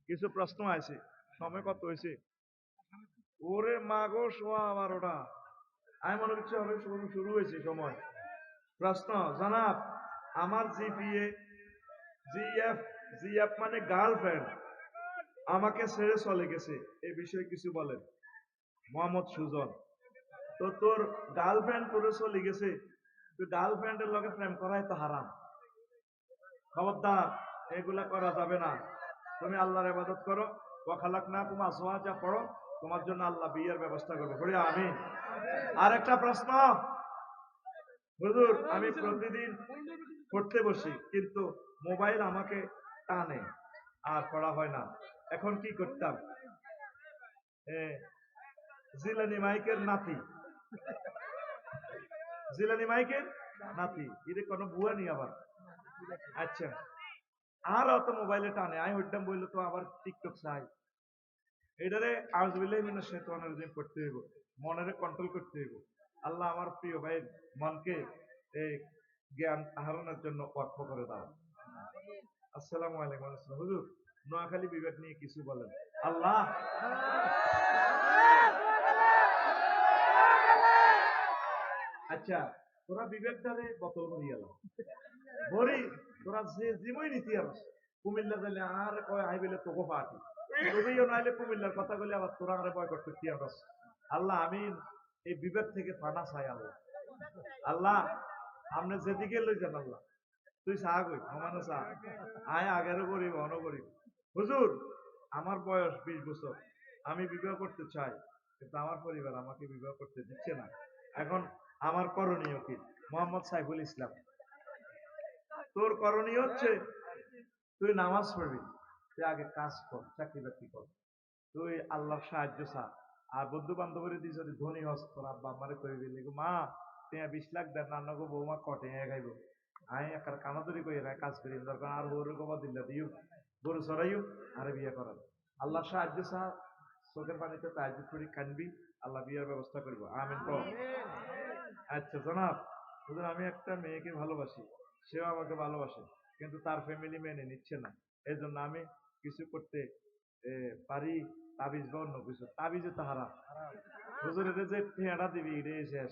কিছু প্রশ্ন আছে। সময় কত হয়েছে? ওরে মাগো, সোয়া 12টা। আমি মনে করছি হবে শুরু শুরু হয়েছে সময়। প্রশ্ন, জনাব, আমার জিপিএ জিএফ, জিএফ মানে গার্লফ্রেন্ড, আমাকে ছেড়ে চলে গেছে, এই বিষয়ে কিছু বলেন। মোহাম্মদ সুজন, তো তোর গার্লফ্রেন্ড করে চলে গেছে, তুই গার্লফ্রেন্ডের লগে প্রেম করাই তো হারাম। খবরদার, এগুলা করা যাবে না। তুমি আল্লাহর ইবাদত করো, ওয়া খালাকনাকুম আজওয়াজা পড়ো, তোমার জন্য আল্লাহ বিয়ের ব্যবস্থা করবে। বলি আমিন। আর একটা প্রশ্ন, হুজুর, আমি প্রতিদিন পড়তে বসি, কিন্তু মোবাইল আমাকে টানে, আর পড়া হয় না, এখন কি করতাম? এ, জিলানি মাইকের নাতি, জিলানি মাইকের নাতি, এটা কোনো বুয়া নি আবার? আচ্ছা, আর অত মোবাইলে টানে, আই হইতাম বললো তো আবার টিকটক চাই। এটারে আউযুবিল্লাহি মিনাশ শাইতানির রাজিম করতে হইব, মনের কন্ট্রোল করতে হইব। আল্লাহ আমার প্রিয় ভাই মনকে এই জ্ঞান আহরণের জন্য ওয়াকফ করে দাও। আসসালামু আলাইকুম। আসসালাম। হুজুর, নোয়াখালী বিভাগ নিয়ে কিছু বলেন। আল্লাহ, আচ্ছা, তোরা বিবেকটারে বোতল ভরিয়ে এলো ভরি, তোরা যে জিমই নীতি আর কুমিল্লা যাইলে আর কয় আই বলে তোকে পার্টি, তোকেও নাইলে কুমিল্লার কথা বলে আবার তোরা আরে বয়কট করতে আর। আল্লাহ, আমি এই বিবেক থেকে ফানা চাই। আল্লাহ, আল্লাহ, আপনি যেদিকে লই যান আল্লাহ, তুই চা কই আমানো চা, আয় আগেরও গরিব অনও গরিব। হুজুর, আমার বয়স 20 বছর, আমি বিবাহ করতে চাই, কিন্তু আমার পরিবার আমাকে বিবাহ করতে দিচ্ছে না। এখন আমার করণীয় কি? মোহাম্মদ সাইফুল ইসলাম, তোর করণীয় হচ্ছে তুই নামাজ পড়বি, তুই আগে কাজ কর, চাকরি বাকরি কর, তুই আল্লাহর সাহায্য চা। আর বন্ধু বান্ধবের দিয়ে যদি ধনী হস, তোর আব্বা আমারে কই দিলি, মা টিয়া 20 লাখ দেন, নানা গো বৌমা কটে খাইব, আই একার কানাদরি কই এরা কাজ করি, দরকার আর গরু গোবা দিল্লা দিও, গরু চড়াইও, আরে বিয়ে করার। আল্লাহর সাহায্য চা, চোখের পানিতে তাহাজ্জুদ করি কানবি, আল্লাহ বিয়ের ব্যবস্থা করবো। আমিন কও। আচ্ছা জনাব, হুজুর, আমি একটা মেয়েকে ভালোবাসি, সেও আমাকে ভালোবাসে, কিন্তু তার ফ্যামিলি মেনে নিচ্ছে না, এই জন্য আমি কিছু করতে পারি, তাবিজ বা অন্য কিছু? তাবিজে তো হারাম। হুজুর, এটা যে ঠেয়াটা দিবি এটাই শেষ।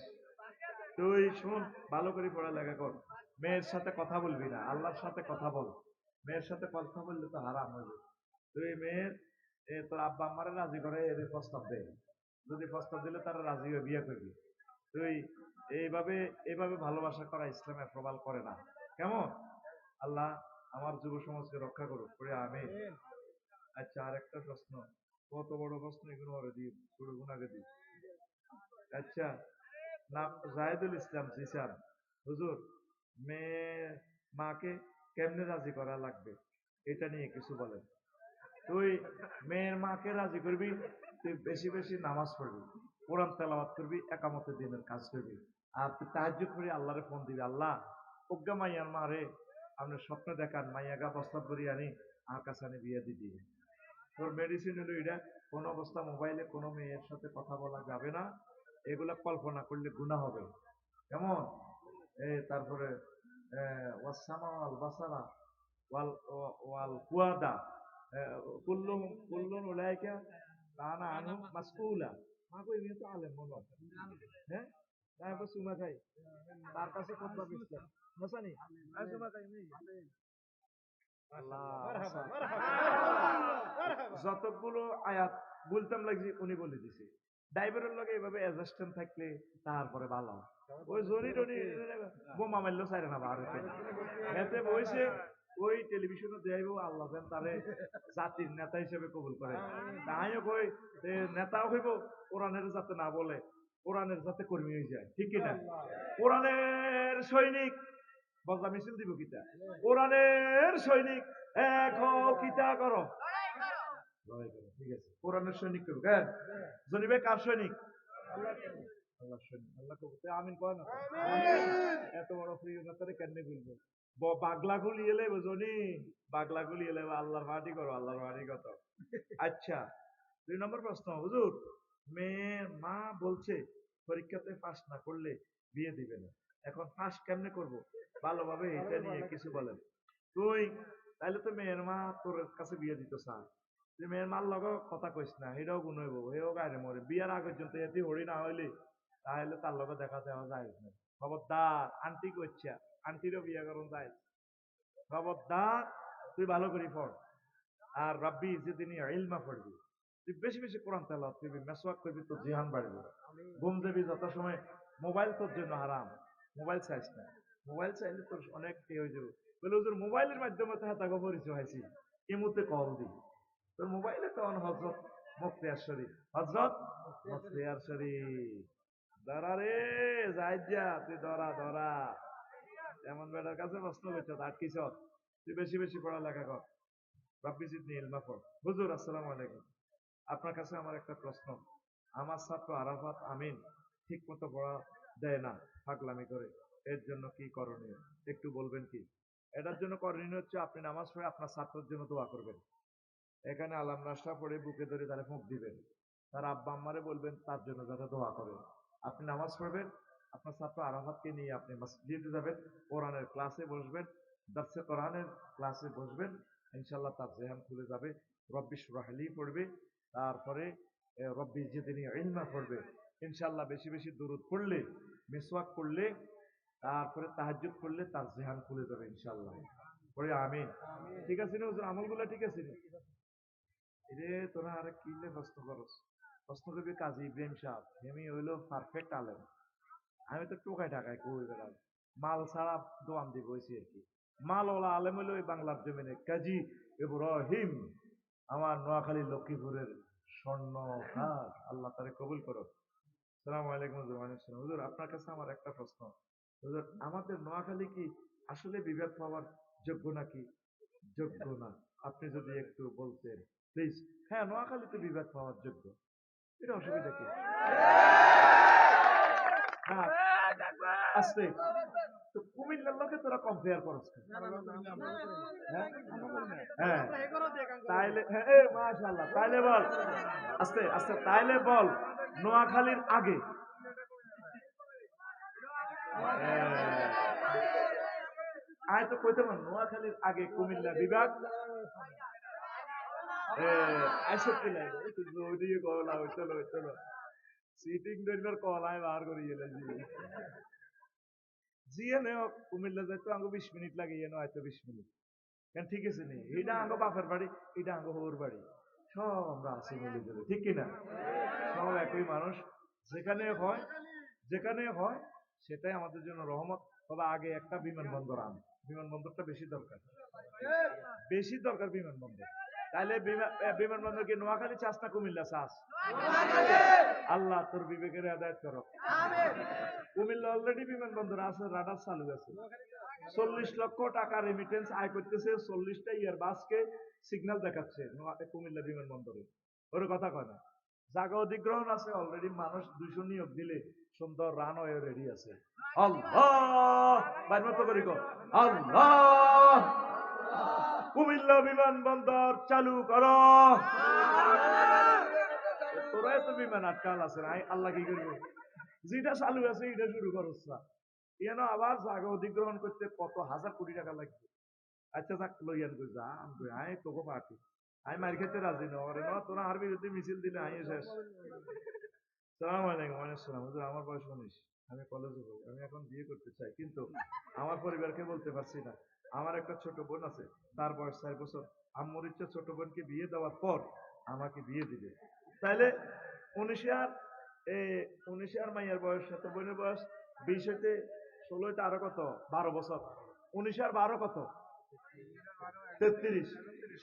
তুই শুন, ভালো করে পড়ালেখা কর, মেয়ের সাথে কথা বলবি না, আল্লাহর সাথে কথা বল। মেয়ের সাথে কথা বললে তো হারাম হইবে। তুই মেয়ের তোর আব্বা আম্মারে রাজি করে এর প্রস্তাব দে, যদি প্রস্তাব দিলে তারা রাজি হয়ে বিয়ে করবি। তুই এইভাবে এইভাবে ভালোবাসা করা ইসলামে প্রবাল করে না। কেমন? আল্লাহ আমার যুব সমাজকে রক্ষা করুক, করে আমি। আচ্ছা, আর একটা প্রশ্ন, কত বড় প্রশ্ন, এগুলো আরে দিই পুরো গুণাকে দিই। আচ্ছা, নাম জাহিদুল ইসলাম জিসান, হুজুর, মেয়ে মাকে কেমনে রাজি করা লাগবে, এটা নিয়ে কিছু বলেন। তুই মেয়ের মাকে রাজি করবি, তুই বেশি বেশি নামাজ পড়বি, কোরআন তেলাওয়াত করবি, একামতে দিনের কাজ করবি, আর তুই তাহাজ্জুদ করে আল্লাহরে ফোন দিবি, আল্লাহ প্রজ্ঞা মাইয়ার মা রে, আপনি স্বপ্ন দেখান মাইয়াগা প্রস্তাব করি আনি, আমার কাছে আনি বিয়ে দিবি। তোর মেডিসিন হলো এটা, কোন অবস্থা মোবাইলে কোনো মেয়ের সাথে কথা বলা যাবে না, এগুলা কল্পনা করলে গুনাহ হবে। কেমন? তারপরে ওয়াসামা ওয়াল বাসারা ওয়াল ওয়াল ফুয়াদা, কুল্লুম কুল্লুন উলাইকা কানা আনহু মাসউলা। মা কই ইনি তো আলেম মনে হয়। হ্যাঁ, তারপর সুমা খাই, তার কাছে খুতবা দিচ্ছেন হাসানি, আই সুমা খাই নেই। যতগুলো আয়াত বলতাম লাগছে উনি বলে দিছে। ড্রাইভারের লগে এভাবে অ্যাডজাস্টমেন্ট থাকলে তারপরে ভালো। ওই জনি টনি বোমা মারলেও চাইরে না বার এতে বইছে, ওই টেলিভিশনে দেখাইব আল্লাহ যেন তারে জাতির নেতা হিসেবে কবুল করে। তাইও কই নেতাও হইব, কোরআনের যাতে না বলে, কোরআনের যাতে কর্মী হয়ে যায়, ঠিক কিনা? কোরআনের সৈনিক বজলা মিছিল দিব কিতা, কোরআনের সৈনিক এক হও কিতা করো, লড়াই করো, ঠিক আছে? কোরআনের সৈনিক করবো, কেন? জনিবে কার সৈনিক? আল্লাহ সৈনিক। আল্লাহ কবুতে আমিন কয় না? এত বড় প্রিয় নেতারে কেমনে বলবো? বাগলা গুলি এলে বুঝনি, বাগলা গুলি এলে আল্লাহর মাটি করো, আল্লাহর মাটি কত। আচ্ছা, 2 নম্বর প্রশ্ন, হুজুর, মেয়ের মা বলছে পরীক্ষাতে পাস না করলে বিয়ে দিবে না, এখন পাস কেমনে করব ভালোভাবে, এটা নিয়ে কিছু বলেন। তুই তাইলে তো মেয়ের মা তোর কাছে বিয়ে দিতে চায়, তুই মেয়ের মার লগে কথা কইস না, সেটাও গুণ হইব, সেও গায়ে মরে। বিয়ার আগে পর্যন্ত এটি হরি না হইলে তাহলে তার লগে দেখা দেওয়া যায় না। খবরদার, আন্টি কইছা, আন্টিরও বিয়া করুন যায়। খবরদার, তুই ভালো করে পড়। আর রাব্বি যেদিন ইলমা পড়বি, তুই বেশি বেশি কোরআন তেলাওয়াত করবি, মেসওয়াক করবি, তোর জিহান বাড়বে। ঘুম দেবি যত সময়, মোবাইল তোর জন্য হারাম। মোবাইল চাইস না, মোবাইল চাইলে তোর অনেক হয়ে যাবে। বলে ওদের মোবাইলের মাধ্যমে তো তাকে পরিচয় হয়েছি, ইমুতে কল দি। তোর মোবাইলে তখন হজরত মুখতিয়ার শরীফ, হজরত মুখতিয়ার শরীফ ধরা রে, যাই যা তুই ধরা ধরা। এমন বেটার কাছে প্রশ্ন করছ, আটকিছ, তুই বেশি বেশি পড়ালেখা কর। রাব্বি জিদনি ইলমা পড়। হুজুর আসসালামু আলাইকুম, আপনার কাছে আমার একটা প্রশ্ন। আমার ছাত্র আরাফাত আমিন ঠিক মতো পড়া দেয় না, পাগলামি করে, এর জন্য কি করণীয় একটু বলবেন কি? এটার জন্য করণীয় হচ্ছে আপনি নামাজ পড়ে আপনার ছাত্রের জন্য দোয়া করবেন। এখানে আলাম নাশরা পড়ে বুকে ধরে তারা ফুঁক দিবেন, তার আব্বা আম্মারে বলবেন তার জন্য যাতে দোয়া করেন। আপনি নামাজ পড়বেন, আপনার ছাত্র আরাফাতকে নিয়ে আপনি মসজিদে যাবেন, কোরআনের ক্লাসে বসবেন, দার্সে কোরআনের ক্লাসে বসবেন, ইনশাল্লাহ তার জেহান খুলে যাবে। রব্বি ইশরাহ লি পড়বে, তারপরে রব্বি জিদনি ইলমা পড়বে। ইনশাল্লাহ বেশি বেশি দুরূদ পড়লে, মিসওয়াক করলে, তারপরে তাহাজ্জুদ করলে তার জেহান খুলে যাবে ইনশাল্লাহ। পড়ে আমিন। ঠিক আছে না হুজুর, আমলগুলো ঠিক আছে না? রে তোরা আরে কিলে প্রশ্ন করস, প্রশ্ন করবি কাজী ইব্রাহিম সাহেব, আমি হইলো পারফেক্ট আলেম, আমি তো টোকাই টাকায় কই বেড়াল, মাল ছাড়া দোয়ান দিব হয়েছি আর কি। মালওয়ালা আলেম হইলো ওই বাংলার জমিনে কাজী ইব্রাহিম, আমার নোয়াখালী লক্ষ্মীপুরের স্বর্ণ খাস, আল্লাহ তারে কবুল করো। সালাম আলাইকুম হুজুর। ওয়ালাইকুম আসসালাম। হুজুর আপনার কাছে আমার একটা প্রশ্ন। হুজুর আমাদের নোয়াখালী কি আসলে বিভাগ পাওয়ার যোগ্য নাকি যোগ্য না? আপনি যদি একটু বলতেন প্লিজ। হ্যাঁ, নোয়াখালীতে বিভাগ পাওয়ার যোগ্য, এটা অসুবিধা কি? হ্যাঁ, আসতে তো কুমিল্লার লোকে তোরা কম্পেয়ার করছ কেন? হ্যাঁ, তাইলে হ্যাঁ মাশাআল্লাহ, তাইলে বল আস্তে আস্তে, তাইলে বল নোয়াখালীর আগে। আয় তো কইতে পার নোয়াখালীর আগে কুমিল্লা বিভাগ আইসক্তি লাগে, ওইদিকে কলা চলো চলো সিটিং ধরবার কলায় বার করে গেলে জিয়ে নে কুমিল্লা যাইতো আঙ্গো 20 মিনিট লাগে, ইয়ে হয়তো 20 মিনিট। কেন ঠিক আছে নি, এটা আঙ্গো বাপের বাড়ি, এটা আঙ্গো হোর বাড়ি, সব আমরা আছি মিলে যাবে, ঠিক কিনা? সব একই মানুষ, যেখানে হয় যেখানে হয় সেটাই আমাদের জন্য রহমত। তবে আগে একটা বিমানবন্দর আন, বিমানবন্দরটা বেশি দরকার, বেশি দরকার বিমানবন্দর। তাইলে বিমানবন্দর কি নোয়াখালী চাষ না কুমিল্লা চাষ? আল্লাহ তোর বিবেকের আদায় করো। কুমিল্লা অলরেডি বিমানবন্দর আছে, রাডার চালু আছে, 40 লক্ষ টাকা রেমিটেন্স আয় করতেছে, 40টা ইয়ারবাসকে সিগন্যাল দেখাচ্ছে কুমিল্লা বিমানবন্দরে। ওর কথা কয় না, জায়গা অধিগ্রহণ আছে অলরেডি, মানুষ 200 নিয়োগ দিলে সুন্দর রানওয়ে রেডি আছে। আল্লাহ বাইর মতো করি গো, আল্লাহ কুমিল্লা বিমানবন্দর চালু করো। তোরাই তো বিমান আটকাল আছে, আল্লাহ কি করবে? যেটা চালু আছে এটা শুরু করছ না, কেন আবার জায়গা অধিগ্রহণ করতে কত হাজার কোটি টাকা লাগবে। আচ্ছা যাক লইয়ান কই যা আমি আয় তোকে পার্টি, আমি মার খেতে রাজি না, ওরে না তোরা আর বিরুদ্ধে মিছিল দিলে আই শেষ। সালাম আলাইকুম। আসসালাম। হুজুর আমার বয়স 19, আমি কলেজে পড়ি, আমি এখন বিয়ে করতে চাই, কিন্তু আমার পরিবারকে বলতে পারছি না। আমার একটা ছোট বোন আছে, তার বয়স 4 বছর, আম্মুর ইচ্ছা ছোট বোনকে বিয়ে দেওয়ার পর আমাকে বিয়ে দিবে। তাইলে 19 আর 19 আর মাইয়ার বয়স, ছোট বোনের বয়স 20 হইতে 16 হইতে আরো কত 12 বছর, 19 আর 12 কত 33।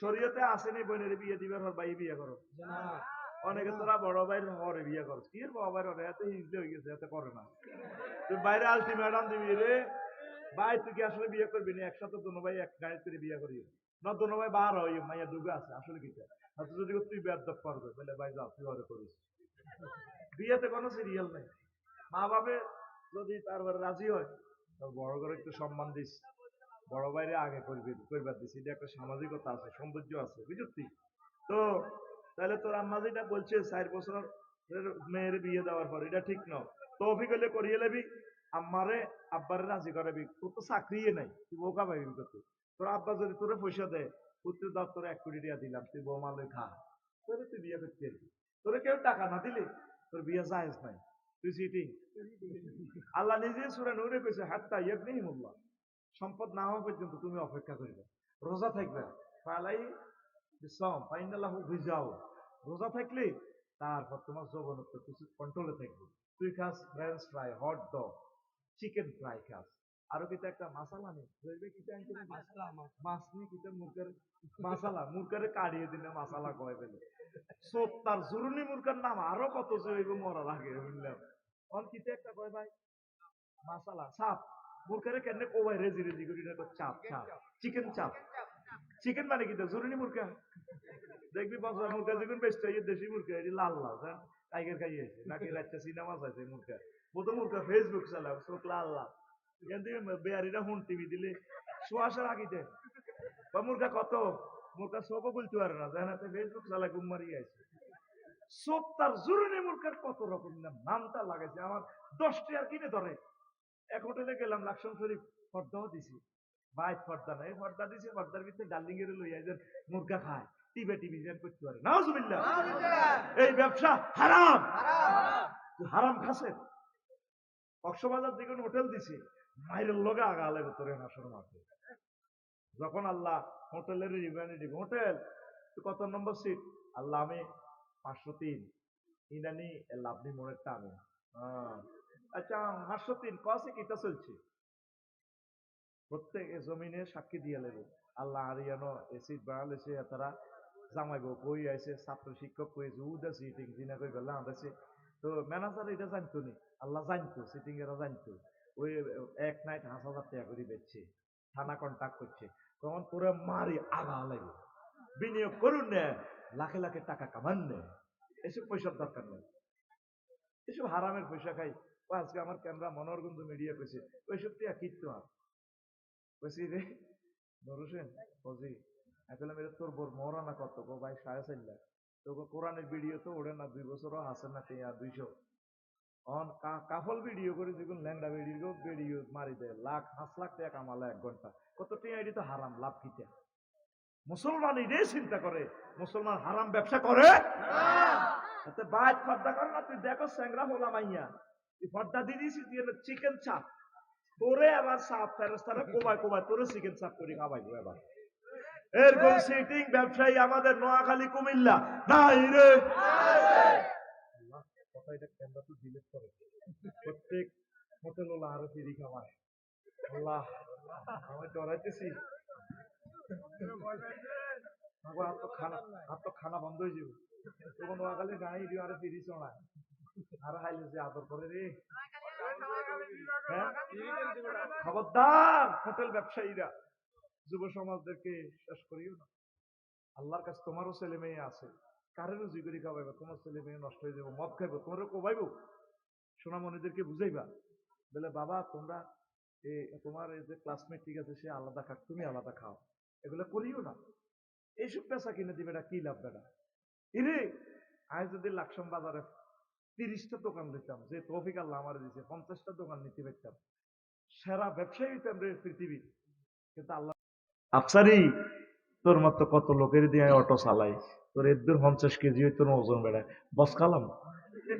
শরীয়তে আসেনি বোনের বিয়ে দিবার হর ভাই বিয়ে করো, অনেকে তোরা বড় ভাই হরে বিয়ে করছ, কি বড় ভাই হরে এত হিজলে হয়ে গেছে, এত করে না। তুই বাইরে আলটিমেটাম দিবি রে ভাই, তুই কি আসলে বিয়ে করবি না? একসাথে দোনো ভাই এক গাড়ি করে বিয়ে করি না, দোনো ভাই বার হয় মাইয়া ডুবে আছে আসলে কিটা, যদি তুই বেদব করবে বলে ভাই যাও তুই ঘরে করিস। বিয়েতে কোনো সিরিয়াল নেই, মা বাপে যদি তারপরে রাজি হয় বড় করে একটু সম্মান দিস, বড় বাইরে আগে করবি করবার দিস, এটা একটা সামাজিকতা আছে, সৌন্দর্য আছে, বুঝলি? তো তাহলে তোর আম্মা যেটা বলছে 4 বছর মেয়ের বিয়ে দেওয়ার পর, এটা ঠিক নয়। তৌফিক হলে করিয়ে লেবি, আম্মারে আব্বারে রাজি করাবি, তোর তো চাকরি নাই, তুই বোকা পাবি করতে। তোর আব্বা যদি তোরে পয়সা দেয় পুত্র দপ্তরে 1 কোটি টাকা দিলাম, তুই বৌমা লই খা, তোরে তুই বিয়ে করতে পারবি। তোরে কেউ টাকা না দিলে তোর বিয়ে জায়েজ নাই, তুই চিটিং। আল্লাহ নিজে সূরা নূরে কইছে হাত্তা ইয়াগনিহিমুল্লাহ, সম্পদ না হওয়া পর্যন্ত তুমি অপেক্ষা করবে, রোজা থাকবে। ফালাই বিসম ফাইনাল্লাহু বিজাও, রোজা থাকলে তারপর তোমার যৌবনত্ব কিছু কন্ট্রোলে থাকবে। তুই খাস French fry, hot dog, chicken fry খাস, আরো কিন্তু একটা মশলা নেই, মাছ নিয়ে কিন্তু মুরগের মশলা, মুরগারে কাড়িয়ে দিলে মশলা কয় ফেলে সব তার জরুরি মুরগার নাম আরো কত যে মরার আগে বুঝলাম। অন কিন্তু একটা কয় ভাই মশলা চাপ, মুরগারে কেন কোবাই রেজি রেজি করি না, চাপ চাপ, চিকেন চাপ। চিকেন মানে কি জরুরি মুরগা, দেখবি বাজার মুরগা যখন বেচতে দেশি মুরগা, এটি লাল লাল, হ্যাঁ টাইগার খাইয়েছে নাকি রাত্রে সিনেমা চাইছে মুরগা, বোধ মুরগা ফেসবুক চালাও চোখ লাল লাল, এখান থেকে বেয়ারিরা হুন টিভি দিলে শোয়াশার আগিতে বা মুরগা কত, মুরগা সবও বলতে পারে না, জানা ফেসবুক চালায় ঘুম মারিয়ে আছে। সব তার জরুরি মুরগার কত রকম নামটা লাগাইছে, আমার 10 টাকা কিনে ধরে। এক হোটেলে গেলাম লাকসাম শরীফ, পর্দাও দিছি, বাইক পর্দা নাই, পর্দা দিছে, পর্দার ভিতরে ডার্লিং এর লইয়া যে মুরগা খায়, টিভি টিভি করতে পারে। নাউজুবিল্লাহ, এই ব্যবসা হারাম, হারাম খাসে। কক্সবাজার যে কোনো হোটেল দিছে, মাইরের লগে আগালে ভেতরে হাসর মাঠে। যখন আল্লাহ হোটেলের রিভানিটি, হোটেল কত নম্বর সিট, আল্লাহ আমি 503, ইনানি লাভলি মোড়েরটা আমি, আচ্ছা 503 কসে কিটা চলছে, প্রত্যেক জমিনে সাক্ষী দিয়ে লেবে আল্লাহ আরিয়ানো এসিড বাড়ালেছে, তারা জামাইব কই আইছে, ছাত্র শিক্ষক কইছে উদা সিটিং জিনা কই গেল আনতেছে। তো ম্যানেজার এটা জানতো নি, আল্লাহ জানতো, সিটিং এরা জানতো, ওই এক নাইট 5,000 টাকা করে বেচছে, থানা কন্ট্যাক্ট করছে, তখন তোরা মারি আগা লাগে, বিনিয়োগ করুন না, লাখে লাখে টাকা কামান নে, এসব পয়সার দরকার নেই, এসব হারামের পয়সা খাই। ও আজকে আমার ক্যামেরা মনোরগঞ্জ মিডিয়া কইছে ওইসব টিয়া কিত্তু আর কইছি রে নরুসেন ফজি এখন মেরে তোর বোর মরানা কত গো ভাই 4.5 লাখ, তো কোরআনের ভিডিও তো ওড়ে না, 2 বছরও হাসে না, 200 অন কাফল ভিডিও করে যখন ল্যাংডা ভিডিও মারি দেয়, 5 লাখ টাকা কামালে 1 ঘন্টা, কত টাকা, এটি তো হারাম, লাভ কিটা? মুসলমান এটাই চিন্তা করে, মুসলমান হারাম ব্যবসা করে না, বাইক ফর্দা করে না। তুই দেখো স্যাংরা হলা মাইয়া, তুই ফর্দা দিয়ে দিয়েছিস, দিয়ে চিকেন চাপ, তোরে আবার সাপ ফেরেস্তারা কোবায় কোবায় তোরে চিকেন চাপ করে খাওয়াইবো এবার। এরকম সিটিং ব্যবসায়ী আমাদের নোয়াখালী কুমিল্লা নাই রে। কথাটা ক্যামেরা তো ডিলিট করে, প্রত্যেক হোটেল ওলা আরো ফিরি খাওয়ায়। আল্লাহ আমি ডরাইতেছি, আর তো খানা বন্ধ হয়ে যাবে, তখন নোয়াখালী নাই দিও আরো ফিরি চলায়, আর হাইলে যে আদর করে রে। খবরদার হোটেল ব্যবসায়ীরা, যুব সমাজদেরকে শেষ করিও না। আল্লাহর কাছে তোমারও ছেলে মেয়ে আছে, কারেরও জিগরি খাওয়াইবা, তোমার ছেলে মেয়ে নষ্ট হয়ে যাবো, মদ খাইবো, তোমারও কোবাইবো, সোনামণিদেরকে বুঝাইবা, বলে বাবা তোমরা তোমার এই যে ক্লাসমেট ঠিক আছে, সে আলাদা খাক, তুমি আলাদা খাও, এগুলো করিও না। এইসব পেশা কিনে দিবে, এটা কি লাভ বেটা? ইরে আজ যদি লাকসাম বাজারে 30টা দোকান দিতাম, যে তৌফিক আল্লাহ আমার দিয়েছে, 50টা দোকান নিতে পারতাম, সেরা ব্যবসায়ী হইতাম রে পৃথিবীর। কিন্তু আল্লাহ আফসারি তোর মতো কত লোকের দিয়ে অটো চালাই, তোর এর 50 কেজি তোর ওজন বেড়ায়, বস খালাম,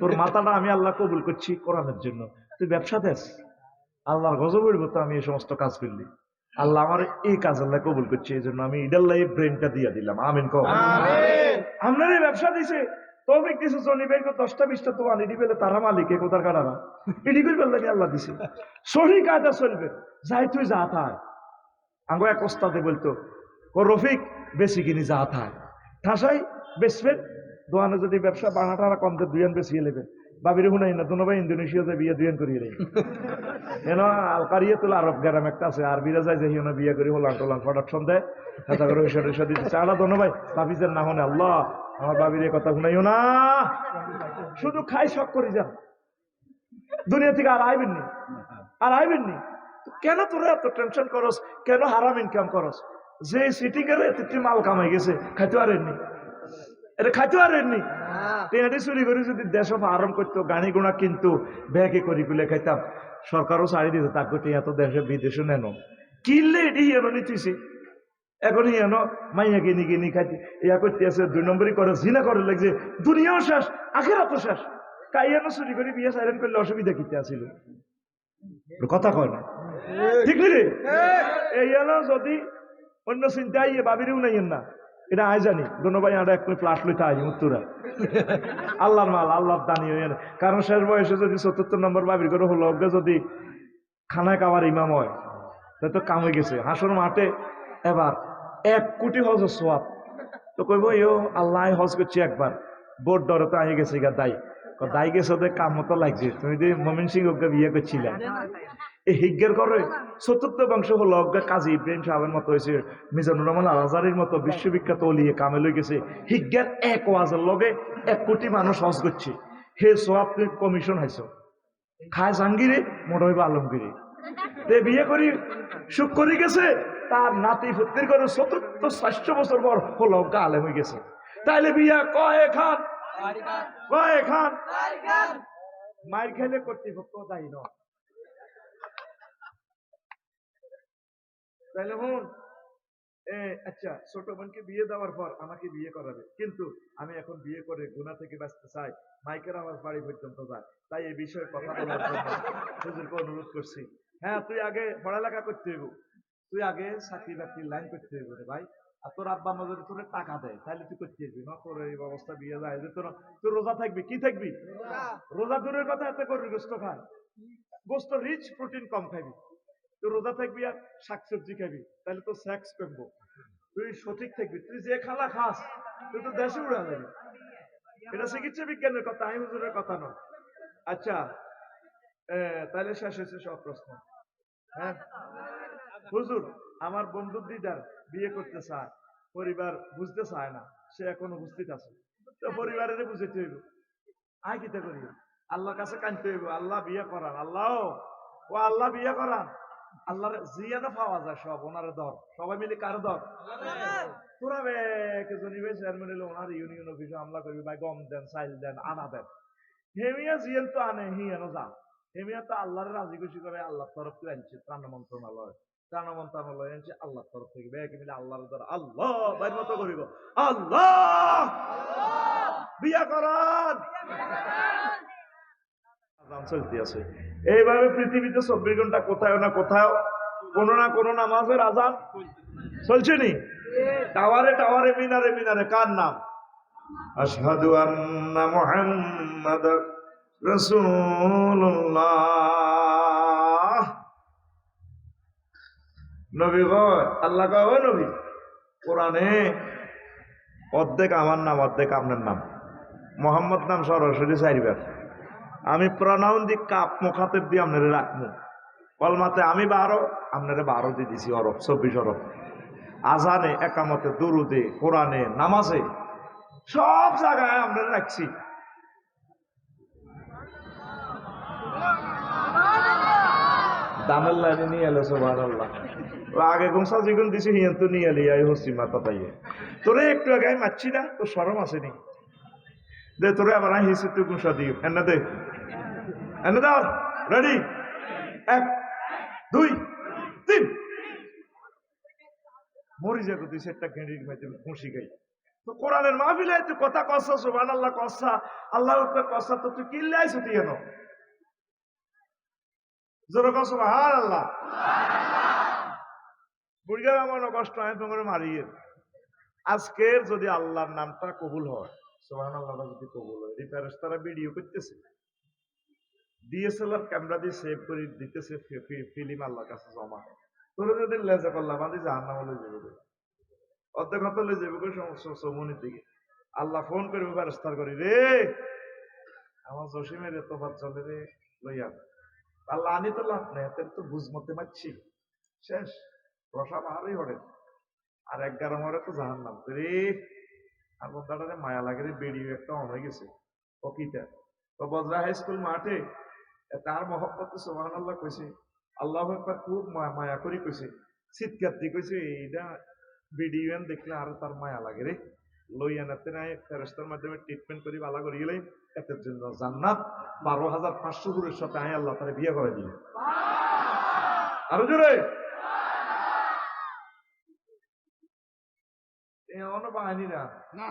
তোর মাথাটা আমি আল্লাহ কবুল করছি কোরআনের জন্য, তুই ব্যবসা দেশ, আল্লাহর গজব উঠবো তো আমি এই সমস্ত কাজ করলি, আল্লাহ আমার এই কাজ আল্লাহ কবুল করছে, এই জন্য আমি ইডাল্লাহ এই ব্রেনটা দিয়ে দিলাম, আমিন কও। আপনার এই ব্যবসা দিছে তৌফিক দিছে, জনি ভাই 10টা 20টা তো আনি দিবে, তারা মালিক এ কোথার কাটারা এটি করে বললে আল্লাহ দিছে, সহি কাজটা চলবে, যাই তুই যা থাক। আঙ্গো এক ওস্তাদে বলতো রফিক বেশি কিনি যা থাক, ঠাসাই বেচবেন, দোয়ানে যদি ব্যবসা বানাটারা কম দিয়ে 2 বেশিয়ে নেবেন, বাবির হুনাই না দুনো ভাই ইন্দোনেশিয়া যায় বিয়ে 2 করিয়ে নেই, কেন আলকারিয়া তুল আরব গ্রাম একটা আছে, আরবিরা যায় যে হিওনা বিয়ে করে হলান টোলান প্রোডাকশন দেয়, কথা করে ঐশা দিচ্ছে, আলা দোনো ভাই বাবিজের না হনে আল্লাহ আমার বাবির এই কথা শুনাইও না, শুধু খাই শখ করি যান, দুনিয়া থেকে আর আইবেন নি, আর আইবেন নি। কেন তোরা এত টেনশন করস, কেন হারাম ইনকাম করস? যে সিটি গেলে তুই মাল কামাই গেছে, খাইতে পারেননি, এটা খাইতে পারেননি, টেনাটি চুরি করে যদি দেশ আরাম করতো, গাড়ি গোড়া কিন্তু ব্যাগে করি কুলে খাইতাম, সরকারও ছাড়ি দিত, তাকে এত দেশে বিদেশে নেন, কিনলে এটি এমনি তুইছে, এখন ইয়ানো মাইয়া কিনি কিনি খাইতে ইয়া করতে আছে, 2 নম্বরই করে, জিনা করে লাগছে, দুনিয়াও শেষ আখিরাতও শেষ। কাইয়ানো চুরি করে বিয়ে সাইলেন্ট করলে অসুবিধা কিতে আছিল? কথা কয় না, ঠিক রে? এই হলো যদি অন্য চিন্তা আইয়ে বাবিরেও নাইয়েন না, এটা আয় জানি দোনো ভাই আড়া এক ফ্লাশ লইতে আই উত্তরা আল্লাহর মাল আল্লাহর দানি হইয়া। কারণ শেষ বয়সে যদি 74 নম্বর বাবির করে হলো যদি খানায় খাবার ইমাম হয়, তাই তো কাম হয়ে গেছে হাসর মাঠে। এবার 1 কোটি হজ সোয়াব তো কইব ইও আল্লাহ হজ করছি একবার, বোর্ড ডরে তো আই গেছে গা দাই দাই গেছে ওদের কাম মতো লাগছে। তুমি যদি মমিন সিং ওকে বিয়ে করছিলে এই হিজ্ঞের করে চতুর্থ বংশ হলো অজ্ঞা কাজী ইব্রাহিম সাহেবের মতো হয়েছে, মিজানুর রহমান আল আজহারীর মতো বিশ্ববিখ্যাত অলিয়ে কামে লই গেছে। হিজ্ঞের এক ওয়াজের লগে 1 কোটি মানুষ হজ করছে। হে সোয়াব তুমি কমিশন হাইছো, খায় জাহাঙ্গীরে মোটা হইব আলমগীরে। তে বিয়ে করি সুখ করে গেছে, তার নাতি ফুত্তির করে 64 বছর পর হলো অজ্ঞা আলেম হয়ে গেছে। তাইলে বিয়া কয় খান মায়ের খেলে কর্তৃপক্ষ দায়ী নয়। তাইলে হুন আচ্ছা, ছোট বোনকে বিয়ে দেওয়ার পর আমাকে বিয়ে করাবে, কিন্তু আমি এখন বিয়ে করে গুনাহ থেকে বাঁচতে চাই, মাইকের আওয়াজ বাড়ি পর্যন্ত যায়, তাই এই বিষয়ে কথা বলার জন্য হুজুরকে অনুরোধ করছি। হ্যাঁ, তুই আগে পড়ালেখা করতে হইব, তুই আগে চাকরি বাকরির লাইন করতে হইব রে ভাই। আর তোর আব্বা আম্মা যদি তোর টাকা দেয় তাহলে তুই করতে হইবি না। তোর এই অবস্থা বিয়ে যায় যে তোর তুই রোজা থাকবি, কি থাকবি? রোজা দূরের কথা, এত করে গোস্ত খায়, গোস্ত রিচ, প্রোটিন কম খাবি। তুই রোজা থাকবি আর শাকসবজি খাবি, তাহলে তো সেক্স করবো। তুই সঠিক থাকবি, তুই যে খালা খাস তুই তো দেশে উড়া যাবি। এটা চিকিৎসা বিজ্ঞানের কথা, আমি হুজুরের কথা নয়। আচ্ছা, তাহলে শেষ হয়েছে সব প্রশ্ন। হ্যাঁ হুজুর, আমার বন্ধু দিদার বিয়ে করতে চায়, পরিবার বুঝতে চায় না, সে এখন উপস্থিত আছে, তো পরিবারের বুঝাইতে হইব। আয় কিতা করি, আল্লাহর কাছে কানতে হইব, আল্লাহ বিয়ে করান, আল্লাহ ও আল্লাহ বিয়ে করান। আল্লাহর জিয়ানো পাওয়া যায় সব ওনারে দর, সবাই মিলে কার দর? তোরা কেজনি ভাই চেয়ারম্যান হলে ওনার ইউনিয়ন অফিসে হামলা করবি, ভাই গম দেন, চাইল দেন, আনা দেন। হেমিয়া জিয়ান তো আনে, হিয়ানো যা। হেমিয়া তো আল্লাহর রাজি খুশি করে আল্লাহর তরফ থেকে আনছে, ত্রাণ মন্ত্রণালয় আনছে আল্লাহর তরফ থেকে, ব্যাগ মিলে আল্লাহর দ্বারা আল্লাহ বাইর মতো করিব, আল্লাহ বিয়া করান। চলতে আছে এইভাবে পৃথিবীতে 24 ঘন্টা কোথাও না কোথাও কোনো না কোনো নামাজের আজান চলছে নি। টাওয়ারে টাওয়ারে মিনারে মিনারে কার নাম? আশহাদু আন্না মুহাম্মাদার রাসূলুল্লাহ। নবী কয়, আল্লাহ কয় ও নবী, কোরআনে অর্ধেক আমার নাম অর্ধেক আপনার নাম, মোহাম্মদ নাম সরাসরি 4 বার। আমি প্রনাউন দি কাপ মুখাতেব দিয়ে আপনারা রাখবো, কলমাতে আমি 12, আপনারা 12 দিয়ে দিছি, অরব 24 অরব। আজানে, একামতে, দুরুদে, কোরআনে, নামাজে, সব জায়গায় আমরা রাখছি। দামের লাইনে নিয়ে এলো সুবহানাল্লাহ। আগে গুমসা যেগুন দিছি হিয়ান তো নিয়ে এলি আই হসি মাথা পাইয়ে। তোরে একটু আগে আমি মারছি না, তোর শরম আসেনি? দে তোরে আবার আমি হিসি তুই গুমসা দিই, এনে দে, এনে দাও। রেডি, 1 2 3। মরি যাবো তুই, সেটটা গেঁড়ির মাইতে খুশি গাই। তো কোরআনের মাহফিলে তুই কথা কসা, সুবহানাল্লাহ কসা, আল্লাহর উপরে কসা, তো তুই কিল্লে আইছো তুই এনো? জোরে কস সুবহানাল্লাহ। বুড়িয়া আমার কষ্ট, আমি তোমার মারিয়ে। আজকের যদি আল্লাহর নামটা কবুল হয়, সুবহানাল্লাহ যদি কবুল হয়, এই ফেরেশতারা ভিডিও করতেছে, ডিএসএলআর ক্যামেরা দিয়ে সেভ করে দিতেছে, ফিল্ম আল্লাহর কাছে জমা। তোরা যদি লেজা করলাম আমি জাহান্নাম হলে যাবে, অর্ধেক হতে হলে যাবে সমস্যা সমনির দিকে। আল্লাহ ফোন করবে ফেরেশতার করি, রে আমার জসিমের এত ভাত চলে রে, লইয়া আল্লাহ আনি তো লাভ নেই, এত তো বুঝ মতে মারছি, শেষ রসা বাহারই হরে। আর 11 মরে তো জাহান্নাম রে। আর বন্ধাটারে মায়া লাগে রে, বেরিয়ে একটা অন হয়ে গেছে। ও কিটা তো বজরা হাই স্কুল মাঠে তার মহব্বতে সুবহানাল্লাহ কইছে, আল্লাহু আকবার, খুব মায়া করি কইছে, চিৎকার দিয়ে কইছে, এইটা ভিডিও দেখলে আরো তার মায়া লাগে রে, লই আনাতে নাই ফেরেশতার মাধ্যমে ট্রিটমেন্ট করি ভালো করে গেলে এতের জন্য জান্নাত 12,500 হুরের সাথে আয় আল্লাহ তারে বিয়ে করে দিলে। আরো জোরে অন্য বাহিনী না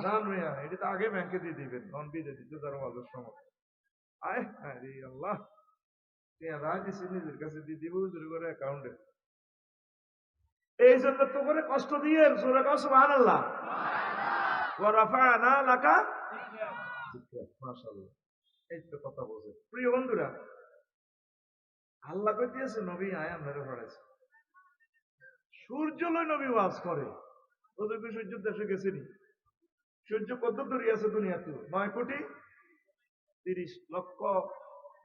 জানবে না, এটা তো আগে ব্যাংকে দিয়ে দিবেন, নন বিদে দিতে তার ওয়াজের সময়। আয় আরে আল্লাহ, দিছি নিজের কাছে দিয়ে দিব শুরু করে অ্যাকাউন্টে। এই জন্য তো করে কষ্ট দিয়ে জোরে কাউ সুবহানাল্লাহ। ওয়া রাফা'না লাকা যিকরাক, মাশাআল্লাহ। এই তো কথা বলছে। প্রিয় বন্ধুরা, আল্লাহ কইতেছে নবী আয় আপনারে পড়াইছে। সূর্য লয় নবী ওয়াজ করে। ওদের সূর্য দেশে গেছেনি। সূর্য কত দূরে আছে দুনিয়াতে? 9,30,00,000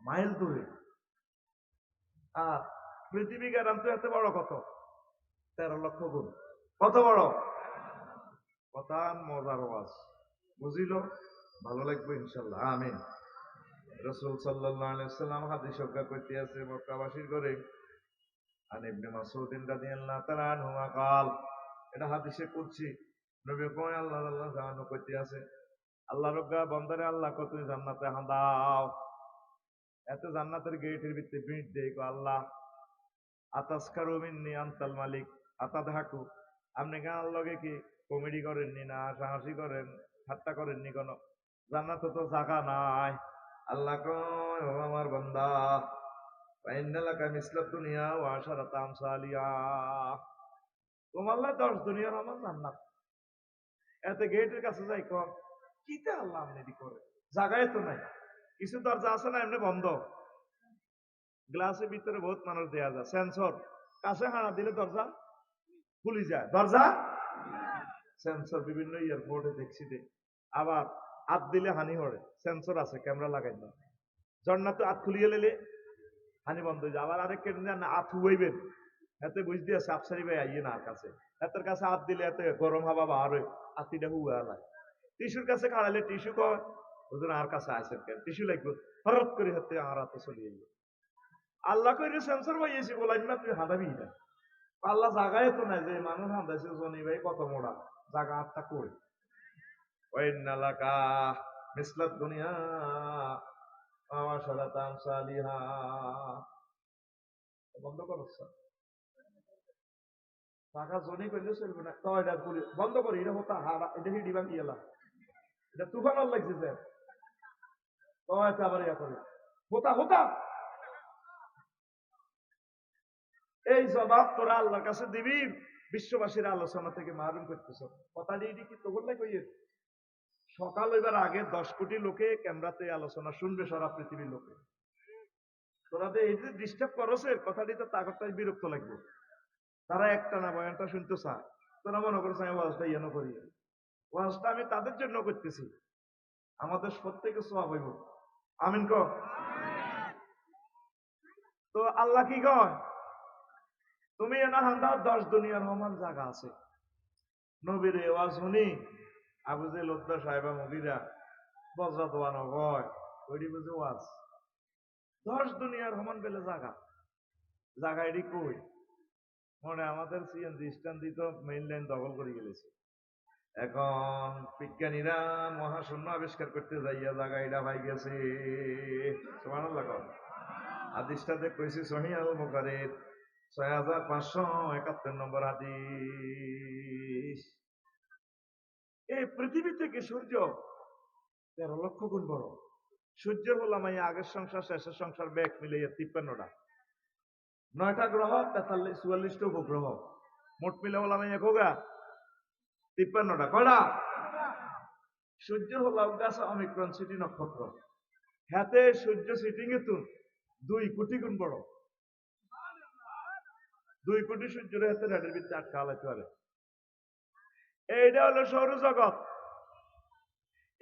মাইল দূরে। আর পৃথিবী গ্যারাম তো এত বড় কত? 13 লক্ষ গুণ। কত বড়? কথা মজার ওয়াজ। বুঝিল? ভালো লাগবে ইনশাল্লাহ, আমিন। রাসূল সাল্লাল্লাহু আলাইহি ওয়াসাল্লাম হাদিস সজ্ঞা করতে আছে মক্কাবাসীর ঘরে। আন ইবনে মাসউদ রাদিয়াল্লাহু তাআলা আনহু قال, এটা হাদিসে কুদসি। নবী কয় আল্লাহ জানো করতে আছে, আল্লাহ রব্বা বন্দারে আল্লাহ কত জান্নাতে হাঁদাও। এত জান্নাতের গেটের ভিতরে ভিড় দেই গো আল্লাহ। আতাসকারু মিন্নি আনতাল মালিক আতাদহাকু, আপনি কি আল্লাহর লগে কি কমেডি করেননি, না হাসাহাসি করেন, ঠাট্টা করেননি? কোন জান্নাতে তো জায়গা নাই। আল্লাহ কয় ও আমার বান্দা, ফাইন্নালাকা মিসলাদ দুনিয়া ওয়া আশারাতা আমসালিয়া, তোমার 10 দুনিয়ার আমার জান্নাত। এত গেটের কাছে যাই কর কিতে আল্লাহ আপনি করে, জায়গায় তো নাই। কিছু দরজা আছে না এমনি বন্ধ, গ্লাসের ভিতরে বহুত মানুষ দেয়া যায়, সেন্সর কাছে হানা দিলে দরজা খুলি যায়, দরজা সেন্সর বিভিন্ন এয়ারপোর্টে দেখছি যে। আবার হাত দিলে হানি হরে, সেন্সর আছে, ক্যামেরা লাগাই না। জন্নাতে হাত খুলিয়ে লেলে হানি বন্ধ হয়ে যায়। আবার আরেক কেন হাত হুইবেন, এতে বুঝতে আছে আফসারি ভাই আইয়ে না কাছে, এতের কাছে হাত দিলে এতে গরম হাওয়া বার হয়, হাতিটা হুয়া লাগে। টিস্যুর কাছে খাড়ালে টিস্যু কয় ওজন আর কাছে আসেন কেন, টিস্যু লাগবে, হরত করে হাতে আর হাতে চলিয়ে যাবে। আল্লাহ কইরে সেন্সর পাইয়েছি বলাই না, তুই হাঁদাবি না। আল্লাহ জাগায় তো নাই যে মানুষ হাঁদাইছে, জনি ভাই কত মোড়া জাগা আটটা কই। ওয়াইন্নালাকা মিসলাদ দুনিয়া ওয়া শারাতান সালিহা। বন্ধ করো স্যার, টাকা জনি কইলে চলবে না তো, এটা বন্ধ করি। এটা হতা হারা, এটা হিডি ভাঙি এলা, এটা তুফান লাগছে স্যার তো, এটা আবার ইয়া করে হতা হতা। এই জবাব তোরা আল্লাহর কাছে দিবি, বিশ্ববাসীর আলোচনা থেকে মারুম করতেছ। কথাটি এটি কি তোর কইয়ে সকাল হইবার আগে 10 কোটি লোকে ক্যামেরাতে আলোচনা শুনবে, সারা পৃথিবীর লোকে। তোরা এই যে ডিস্টার্ব করছে কথাটি, তো তাগরটাই বিরক্ত লাগবে। তারা একটা না বয়ানটা শুনতে চায়, তোরা মনে করছে আমি ওয়াজটা ইয়ানো করি। ওয়াজটা আমি তাদের জন্য করতেছি, আমাদের প্রত্যেকে সওয়াব হইব। আমিন ক। তো আল্লাহ কি কয়, তুমি এনা হান্দা 10 দুনিয়ার রহমান জায়গা আছে। নবীর ওয়াজ শুনি আবু যে লোদ্দা সাহেবা মুদিরা বজরা দোয়ানো হয়, ওইটি বুঝে ওয়াজ। 10 দুনিয়ার রহমান পেলে জায়গা, জায়গা এটি কই? মনে আমাদের সিএনজি স্ট্যান্ড দিত মেইন লাইন দখল করে গেলেছে। এখন বিজ্ঞানীরা মহাশূন্য আবিষ্কার করতে যাইয়া জায়গা এটা পাই গেছে। সুবহানাল্লাহ। হাদিসটাতে কইছি সহিহ আল বুখারীর 6571 নম্বর হাদিস। এই পৃথিবী থেকে সূর্য 13 লক্ষ গুণ বড়। সূর্য হলাম এই আগের সংসার শেষের সংসার ব্যাগ মিলিয়ে 53টা, 9টা গ্রহ, 44টা উপগ্রহ, মোট মিলে হলাম এই একগা 53টা। কয়টা? সূর্য হলাম গাছ অমিক্রন সিটি নক্ষত্র, হাতে সূর্য সিটিং এ তুন 2 কোটি গুণ বড়। 2 কোটি সূর্যের হাতে রাতের ভিতরে আটকা হালাইতে পারে। এইটা হলো সৌরজগৎ।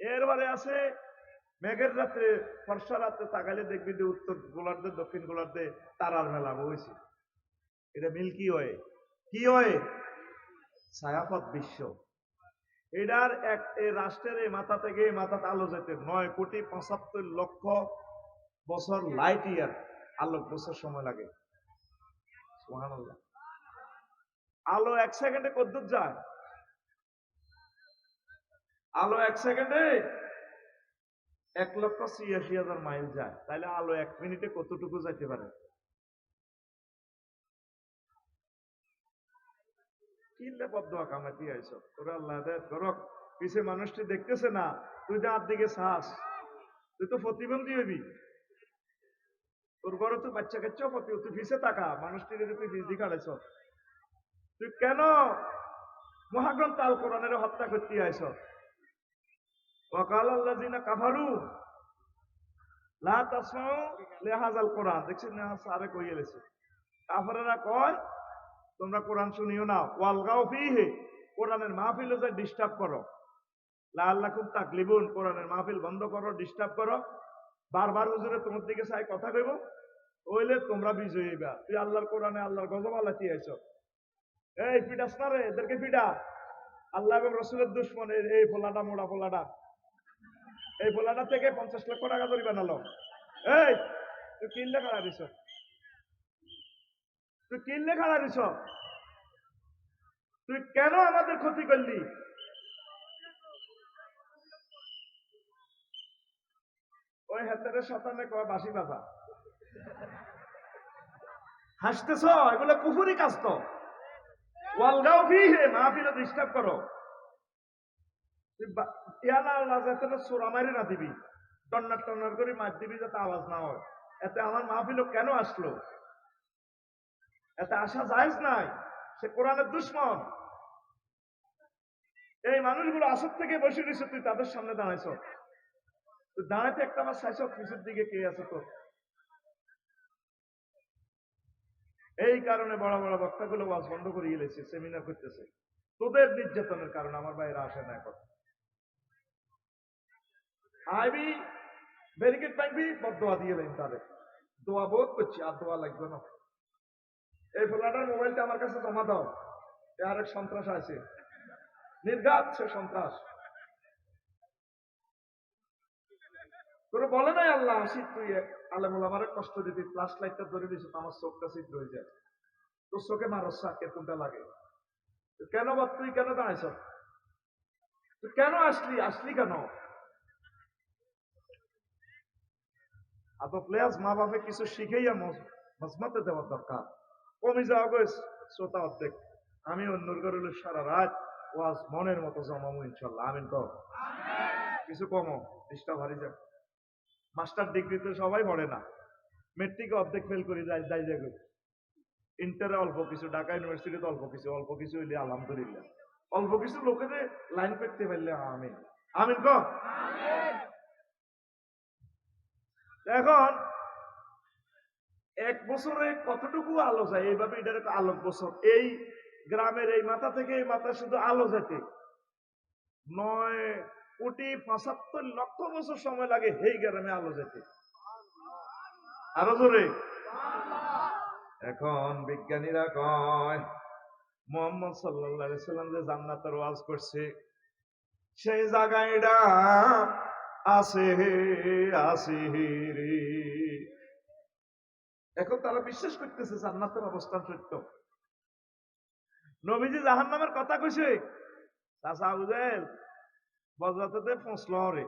এরবারে আছে মেঘের রাত্রে, ফর্সা রাত্রে তাকাইলে দেখবি যে উত্তর গোলার্ধে দক্ষিণ গোলার্ধে তারার মেলা বইছে। এটা মিল্কি ওয়ে। কি ওয়ে? ছায়াপথ বিশ্ব। এটার এই রাষ্ট্রের এই মাথা থেকে এই মাথাতে আলো যেতে 9,75,00,000 বছর লাইট ইয়ার, আলোক বছর সময় লাগে। সুবহানাল্লাহ। আলো 1 সেকেন্ডে কতদূর যায়? আলো 1 সেকেন্ডে 1,86,000 মাইল যায়। তাইলে আলো 1 মিনিটে কতটুকু যাইতে পারে? কিনলে বদয়া কামাতি আইস তোরা আল্লাহ ধরক পিছে মানুষটি দেখতেছে না, তুই যার দিকে চাস, তুই তো প্রতিবন্ধী হবি, তোর ঘরে তো বাচ্চা কাচ্চাও প্রতি, তুই পিছে তাকা, মানুষটি যদি তুই বিজলি কাটাইছ, তুই কেন মহাগ্রন্থ আল কোরআনের হত্যা করতে আইস? ওয়াকাল আল্লাযিনা কাফারু লা তাসমাউ লিহাযাল কোরআন, দেখছেন না সারে কইয়ে গেছে, কাফেররা কয় তোমরা কোরআন শুনিও না, ওয়ালগাও ফিহি, কোরআনের মাহফিলে যে ডিস্টার্ব করো, লাআল্লাকুম তাকলিবুন, কোরআনের মাহফিল বন্ধ করো, ডিস্টার্ব করো, বারবার হুজুরে তোমার দিকে চাই কথা কইব, ওইলে তোমরা বিজয়ী হইবা। তুই আল্লাহর কোরআনে আল্লাহর গজব আল্লাতি আইছ, এই পিটাস না রে, এদেরকে পিটা, আল্লাহ এবং রসুলের দুশ্মন এই ফোলাটা মোড়া ফোলাটা, এই ফোলাটা থেকে 50 লক্ষ টাকা জরিমানা লো। এই তুই কিনলে খাড়া দিছ, তুই কিনলে খাড়া দিছ, তুই কেন আমাদের ক্ষতি করলি? ওই হাতের শতানে কয় বাসি বাজা, হাসতেছ, এগুলো কুফুরি কাজ তো। ওয়ালগাও ফিহি, মাহফিলে ডিস্টার্ব করো, সোরা মারি না দিবি, টন্নার টন্নার করে মার দিবি যাতে আওয়াজ না হয়, এতে আমার মাহফিল কেন আসলো? এতে আসা জায়েজ নাই, সে কোরআনের দুশ্মন। এই মানুষগুলো আসর থেকে বসে রয়েছে, তুই তাদের সামনে দাঁড়াইছ, তুই দাঁড়াইতে একটা আমার চাইছ পিছের দিকে কে আছে তোর? এই কারণে বড় বড় বক্তাগুলো ওয়াজ বন্ধ করে গেলেছে, সেমিনার করতেছে, তোদের নির্যাতনের কারণে আমার বাইরে আসে না এখন। আইবি ব্যারিকেড পাইবি, বদোয়া দিয়ে দেন তাদের, দোয়া বোধ করছি, আর দোয়া লাগবে না। এই ফোলাটার মোবাইলটা আমার কাছে জমা দাও, আরেক সন্ত্রাস আছে, নির্ঘাত সে সন্ত্রাস। তোরা বলে নাই আল্লাহ আসি, তুই আলেমুল আমার কষ্ট দিবি, ফ্লাশ লাইটটা ধরে দিস, আমার চোখটা ছিদ্র হয়ে যায়, তোর চোখে মারস কে কোনটা লাগে? কেন তুই কেন দাঁড়াইছ? তুই কেন আসলি? আসলি কেন? আদব প্লেয়ার্স মা বাপে কিছু শিখেইয়া মজমাতে দেওয়ার দরকার। কমে যাওয়া গেছ শ্রোতা অর্ধেক, আমি অন্যর ঘরে সারা রাত ওয়াজ মনের মতো জমামু ইনশাল্লাহ, আমিন কর। কিছু কমো, ডিস্টার্ব হারি যায়, মাস্টার ডিগ্রিতে সবাই পড়ে না, মেট্রিকে অর্ধেক ফেল করে যায়, ইন্টারে অল্প কিছু, ঢাকা ইউনিভার্সিটিতে অল্প কিছু, অল্প কিছু হইলে আলহামদুলিল্লাহ, অল্প কিছু লোকেদের লাইন পেতে পারলে আমিন, আমিন কর। এখন এক বছরে কতটুকু আলো যায়, এইভাবে এটার একটা আলোক বছর, এই গ্রামের এই মাথা থেকে এই মাথা শুধু আলো যেতে 9,75,00,000 বছর সময় লাগে এই গ্রামে আলো যেতে, আরো জোরে। এখন বিজ্ঞানীরা কয় মুহাম্মদ সাল্লাল্লাহু আলাইহি সাল্লাম যে জান্নাতের ওয়াজ করছে, সেই জায়গাটা আছে আছে রে। এখন তারা বিশ্বাস করতেছে জান্নাতের অবস্থান সত্য। নবীজি জাহান্নামের কথা কইছে, চাচা বুঝেন বজ্রাতে পৌঁছল রে,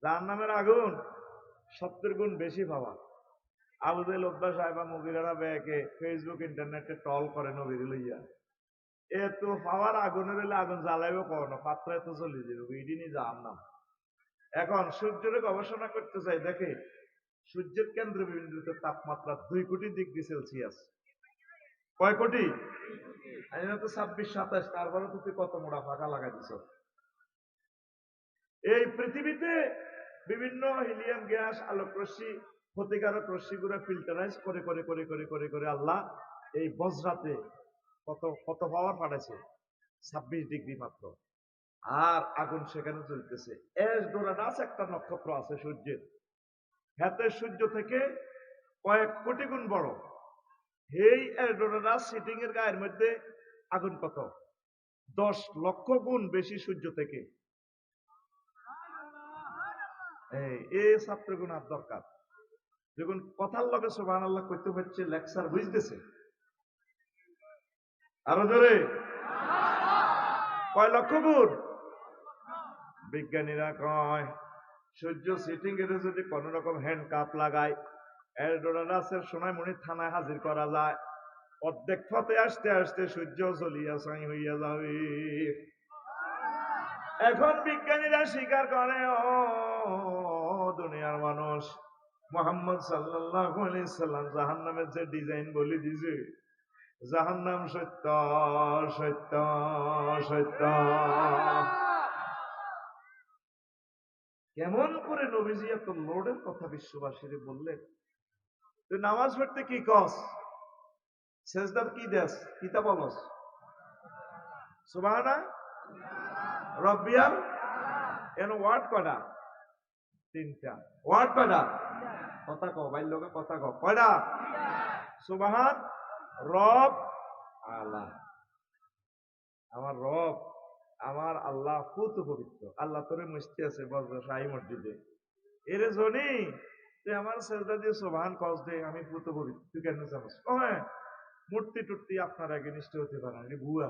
জাহান্নামের আগুন 70 গুণ বেশি পাওয়া। আবুদের লোকদা সাহেবা মুগিরারা ব্যাকে ফেসবুক ইন্টারনেটে টল করে নবীর লইয়া, এত পাওয়ার আগুনের হইলে আগুন জ্বালাইব কখনো, পাত্র এত চলে যাবে, ইডিনি জাহান্নাম। এখন সূর্যের গবেষণা করতে চাই, দেখে সূর্যের কেন্দ্রবিন্দুতে তাপমাত্রা 2 কোটি ডিগ্রি সেলসিয়াস। কয় কোটি? আমি তো 26-27, তারপরে তুই কত মোড়া ফাঁকা লাগাই দিছ। এই পৃথিবীতে বিভিন্ন হিলিয়াম গ্যাস, আলোক রশ্মি, ক্ষতিকারক রশ্মিগুলো ফিল্টারাইজ করে করে করে করে করে করে আল্লাহ এই বজ্রাতে কত কত পাওয়ার পাঠাইছে, 26 ডিগ্রি মাত্র, আর আগুন সেখানে চলতেছে। এসডোরাডাস একটা নক্ষত্র আছে সূর্যের, হাতের সূর্য থেকে কয়েক কোটি গুণ বড়। এই এসডোরাডাস সিটিং এর গায়ের মধ্যে আগুন কত 10 লক্ষ গুণ বেশি সূর্য থেকে। এই ছাত্র গুণ আর দরকার, যখন কথার লগে সুবহানাল্লাহ কইতে হচ্ছে, লেকচার বুঝতেছে, আরো জোরে কয় লক্ষ গুণ। বিজ্ঞানীরা কয় সূর্য সিটিং এর যদি কোন রকম হ্যান্ড কাপ লাগায়, এলডোরাডাসের সোনাইমণি থানায় হাজির করা যায়, অর্ধেক পথে আসতে আসতে সূর্য চলিয়া ছাই হইয়া যাবে। এখন বিজ্ঞানীরা স্বীকার করে, ও দুনিয়ার মানুষ, মুহাম্মদ সাল্লাল্লাহু আলাইহি সাল্লাম জাহান্নামের যে ডিজাইন বলে দিয়েছে, জাহান্নাম সত্য সত্য সত্য। কেমন করে নবীজি এত লোডের কথা বিশ্ববাসীরে বললেন? তুই নামাজ পড়তে কি কস? সেজদার কি দেস? কিতা বলস? সুবহানা রব্বিয়াল, এন ওয়ার্ড কয়টা? তিনটা। ওয়ার্ড কয়টা? কথা কও ভাই, লোকে কথা কও, কয়টা? সুবহান রব আলা। আমার রব, আমার আল্লাহ পুত পবিত্র। আল্লাহ তোরে মুস্তি আছে বজ্র শাহী মসজিদে। এরে জনি তুই আমার সেজদা দিয়ে সুবহান কস দে, আমি পুত পবিত্র, তুই কেন জানোস? ও হ্যাঁ, মূর্তি টুর্তি আপনার আগে নিষ্ঠ হতে পারে না, ভুয়া।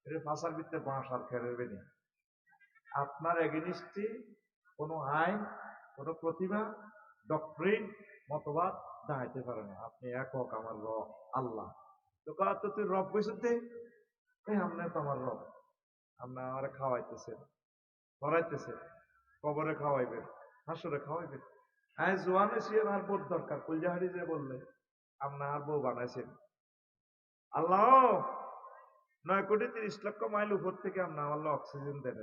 এটা ফাঁসার ভিত্তে বাঁশ আর খেলবে না। আপনার এগেনিস্টে কোনো আইন, কোনো প্রতিভা, ডক্ট্রিন, মতবাদ দাঁড়াইতে পারে না। আপনি একক আমার রব আল্লাহ। তো তো তুই রব বসে, আপনি তো আমার রব। আপনি আমার খাওয়াইতেছেন, পড়াইতেছেন, কবরে খাওয়াইবেন, হাসরে খাওয়াইবেন। হ্যাঁ, জোয়ানে সে আর বোধ দরকার, কুলজাহারি যে বললে আপনার বউ বানাইছেন। আল্লাহ 9,30,00,000 মাইল উপর থেকে আপনার আল্লাহ অক্সিজেন দেন।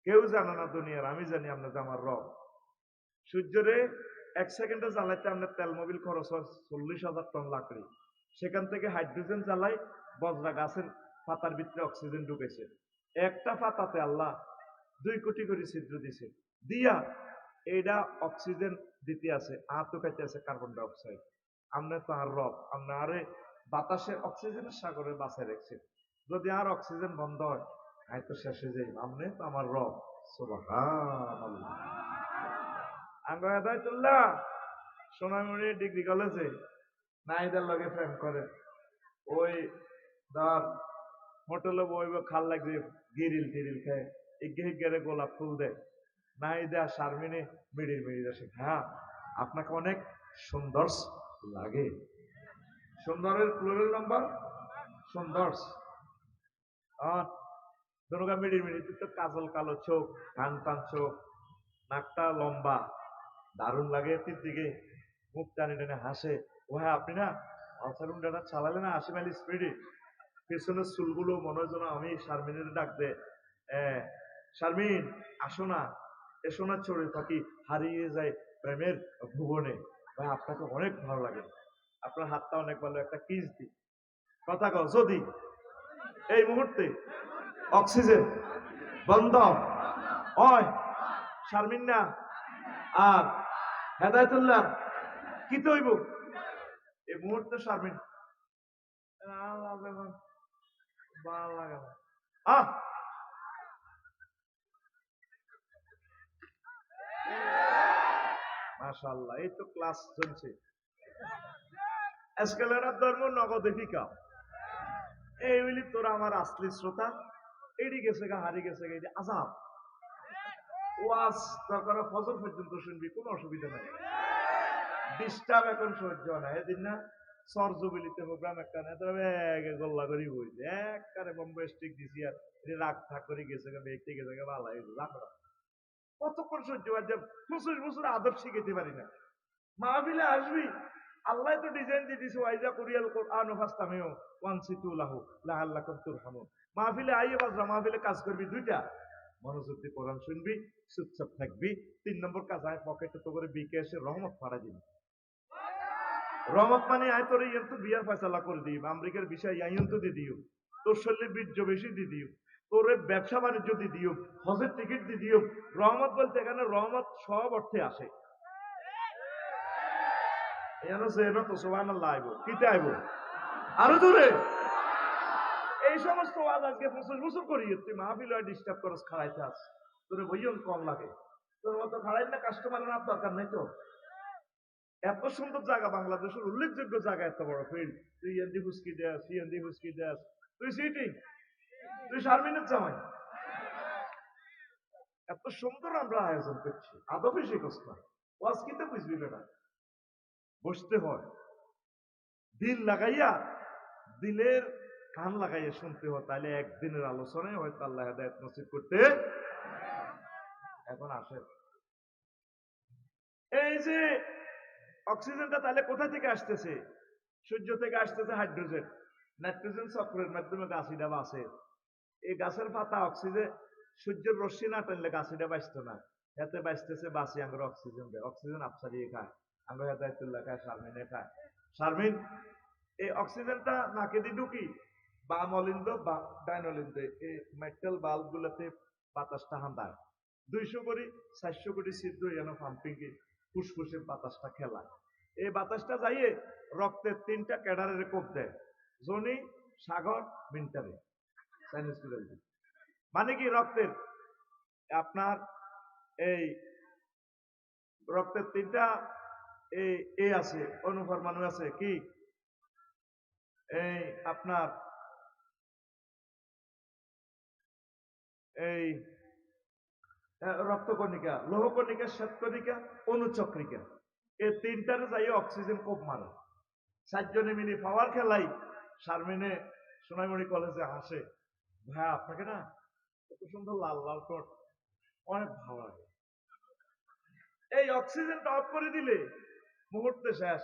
কেউ জানে না দুনিয়ার, আমি জানি আপনার আমার রব। সূর্যরে 1 সেকেন্ডে জ্বালাইতে আপনার তেল মোবিল খরচ হয় 40,000 টন লাকড়ি। সেখান থেকে হাইড্রোজেন জ্বালাই বজরা গাছের পাতার ভিতরে অক্সিজেন ঢুকেছে। একটা পাতাতে আল্লাহ 2 কোটি করে ছিদ্র দিছে, দিয়া এইটা অক্সিজেন দিতে আছে, আতো খাইতে আছে কার্বন ডাই অক্সাইড। আপনি তো আর রব, আপনি আরে বাতাসের অক্সিজেনের সাগরে বাঁচায় রাখছে। যদি আর অক্সিজেন বন্ধ হয়, আমি তো শেষ হয়ে যাই। আপনি তো আমার রব। সুবহানাল্লাহ। আঙ্গ হেদায়েতুল্লাহ সোনামুড়ি ডিগ্রি কলেজে নাইদের লগে প্রেম করে। ওই ধর হোটেলে বইব, খাল লাগছে, গিরিল টিরিল খায়, ইগে গোলাপ ফুল দেয়। নাইদা শারমিনে মিড়ির মিড়ির আসে, হ্যাঁ আপনাকে অনেক সুন্দর লাগে। সুন্দরের প্লুরাল নাম্বার সুন্দর। দুর্গা মিড়ির মিড়ি, তুই তো কাজল কালো চোখ, টান টান চোখ, নাকটা লম্বা, দারুণ লাগে তির দিকে, মুখ টানে টানে হাসে। ও হ্যাঁ, আপনি না অসারুন্ডাটা চালালে না 80 মাইল স্পিডে, পেছনের চুলগুলো মনে হয় যেন আমি শারমিনের ডাক দে, শারমিন আসো না, এসো না চড়ে পাখি হারিয়ে যায় প্রেমের ভুবনে। ভাই আপনাকে অনেক ভালো লাগে, আপনার হাতটা অনেক ভালো, একটা কিস দি। কথা কও, যদি এই মুহূর্তে অক্সিজেন বন্ধ হয়, শারমিন না আর হেদায়েতুল্লাহ কি তৈব এই মুহূর্তে শারমিন ভালো লাগে না। মাশাআল্লাহ, এই তো ক্লাস চলছে। এসকেলেরার ধর্ম নগদে ফিকা। এই বলি তোরা আমার আসলি শ্রোতা, এডি গেছে গা, হারি গেছে গা, আজাব ওয়াজ দরকার ফজর পর্যন্ত শুনবি, কোনো অসুবিধা নাই। ডিস্টার্ব এখন সহ্য না। এদিন না সরজবিলিতে প্রোগ্রাম একটা নেই, গোল্লা করি বইছে একবারে বম্বে স্টিক দিছি, আর রাগ থাক করে গেছে ব্যক্তি গেছে ভালো রাখো। কতক্ষণ সহ্য হয়? 25 বছর আদব শিখাইতে পারি না। মাহফিলে আসবি, আল্লাহ তো ডিজাইন দিয়ে দিছে, ওয়াইজা কুরিয়াল কোরআন ফাস্তামিউ ওয়ানসিতু লাহু লাআল্লাকুম তুরহামুন। মাহফিলে আইয়ে বাজরা, মাহফিলে কাজ করবি দুইটা, মনোযোগ দিয়ে কোরআন শুনবি, চুপচাপ থাকবি। 3 নম্বর কাজ, আয় পকেটে তো করে বিকাশে রহমত ফাড়া দিবি। রহমত মানে আয় তোর তো বিয়ার ফয়সালা করে দিই, আমেরিকার বিষয় ইয়াইন তো দিয়ে দিও, তোর শরীরে বীর্য বেশি দিয়ে দিও, তোর ব্যবসা বাণিজ্য দিয়ে দিও, হজের টিকিট দিয়ে দিও। রহমত বলতে এখানে রহমত সব অর্থে আসে। আরো দূরে এই সমস্ত ওয়াজ আজকে 25 বছর করি, তুই মাহফিল ডিস্টার্ব করস, খাড়াইতে আস, তোর বইয়ন কম লাগে, তোর মতো খাড়াই না কাস্টমার না দরকার নাই তো। এত সুন্দর জায়গা, বাংলাদেশের উল্লেখযোগ্য জায়গা, এত বড় ফিল্ড, তুই এনডি হুস্কি দেস, সিএনডি হুস্কি দেস, তুই সিটিং, তুই শারমিনের জামাই, এত সুন্দর আমরা আয়োজন করছি, আদবে শিখস না, ওয়াজ কিতে বুঝবি বেটা, বসতে হয়, দিল লাগাইয়া দিলের কান লাগাইয়ে শুনতে হয়, তাহলে একদিনের আলোচনায় হয়তো আল্লাহ হেদায়েত নসিব করতে। এখন আসে এই যে অক্সিজেনটা তাহলে কোথা থেকে আসতেছে? সূর্য থেকে আসতেছে হাইড্রোজেন, নাইট্রোজেন চক্রের মাধ্যমে গাছিটা বাঁচে। এই গাছের পাতা অক্সিজেন, সূর্যের রশ্মি না টানলে গাছিটা বাঁচতো না, এতে বাঁচতেছে বাঁচি আঙ্গুর অক্সিজেন দেয়, অক্সিজেন আফসারিয়ে খায়, আঙ্গুর হেদায়তুল্লাহ খায়, শারমিনে খায়। শারমিন এই অক্সিজেনটা নাকে দিয়ে ঢুকি, বাম অলিন্দ বা ডাইন অলিন্দ এই মেটাল বাল্ব গুলোতে বাতাসটা হান্দায় 200 কোটি 400 কোটি ছিদ্র যেন পাম্পিং ফুসফুসে বাতাসটা খেলায়। এই বাতাসটা যাইয়ে রক্তের 3টা ক্যাডারের কোপ দেয়, জনি, সাগর, মিন্টারে। মানে কি রক্তের আপনার এই রক্তের 3টা এ আছে, অনুপরমাণু আছে, কি এই আপনার এই রক্তকণিকা, লৌহকণিকা, শ্বেতকণিকা, অনুচক্রিকা, এই 3টারে যাই অক্সিজেন কোপ মারে। 4 জনে মিলে পাওয়ার খেলাই শারমিনে সোনাইমুড়ি কলেজে হাসে, ভাই আপনাকে না এত সুন্দর লাল লাল ঠোঁট, অনেক ভালো লাগে। এই অক্সিজেনটা অফ করে দিলে মুহূর্তে শেষ।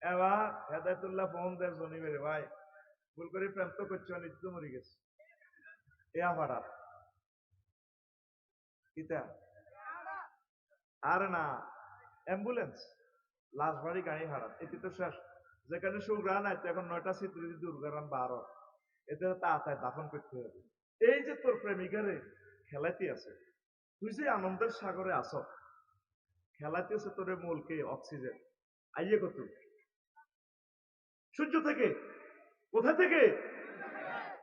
এবার হেদায়তুল্লাহ ফোন দেয় জনিবের, ভাই ভুল করে প্রেম তো করছো, নিত্য মরে গেছে এয়া ভাড়া কিতা আর না অ্যাম্বুলেন্স লাশ বাড়ি গাড়ি হারাত, এটি তো শেষ। যেখানে সুগ্রাণ নাই এখন 9টা সিট দুর্গারাম 12, এতে তাড়াতাড়ি দাফন করতে হবে। এই যে তোর প্রেমিকারে খেলাইতে আছে, তুই যে আনন্দের সাগরে আস, খেলাইতে আছে তোর মূলকে অক্সিজেন আইয়ে কত সূর্য থেকে, কোথা থেকে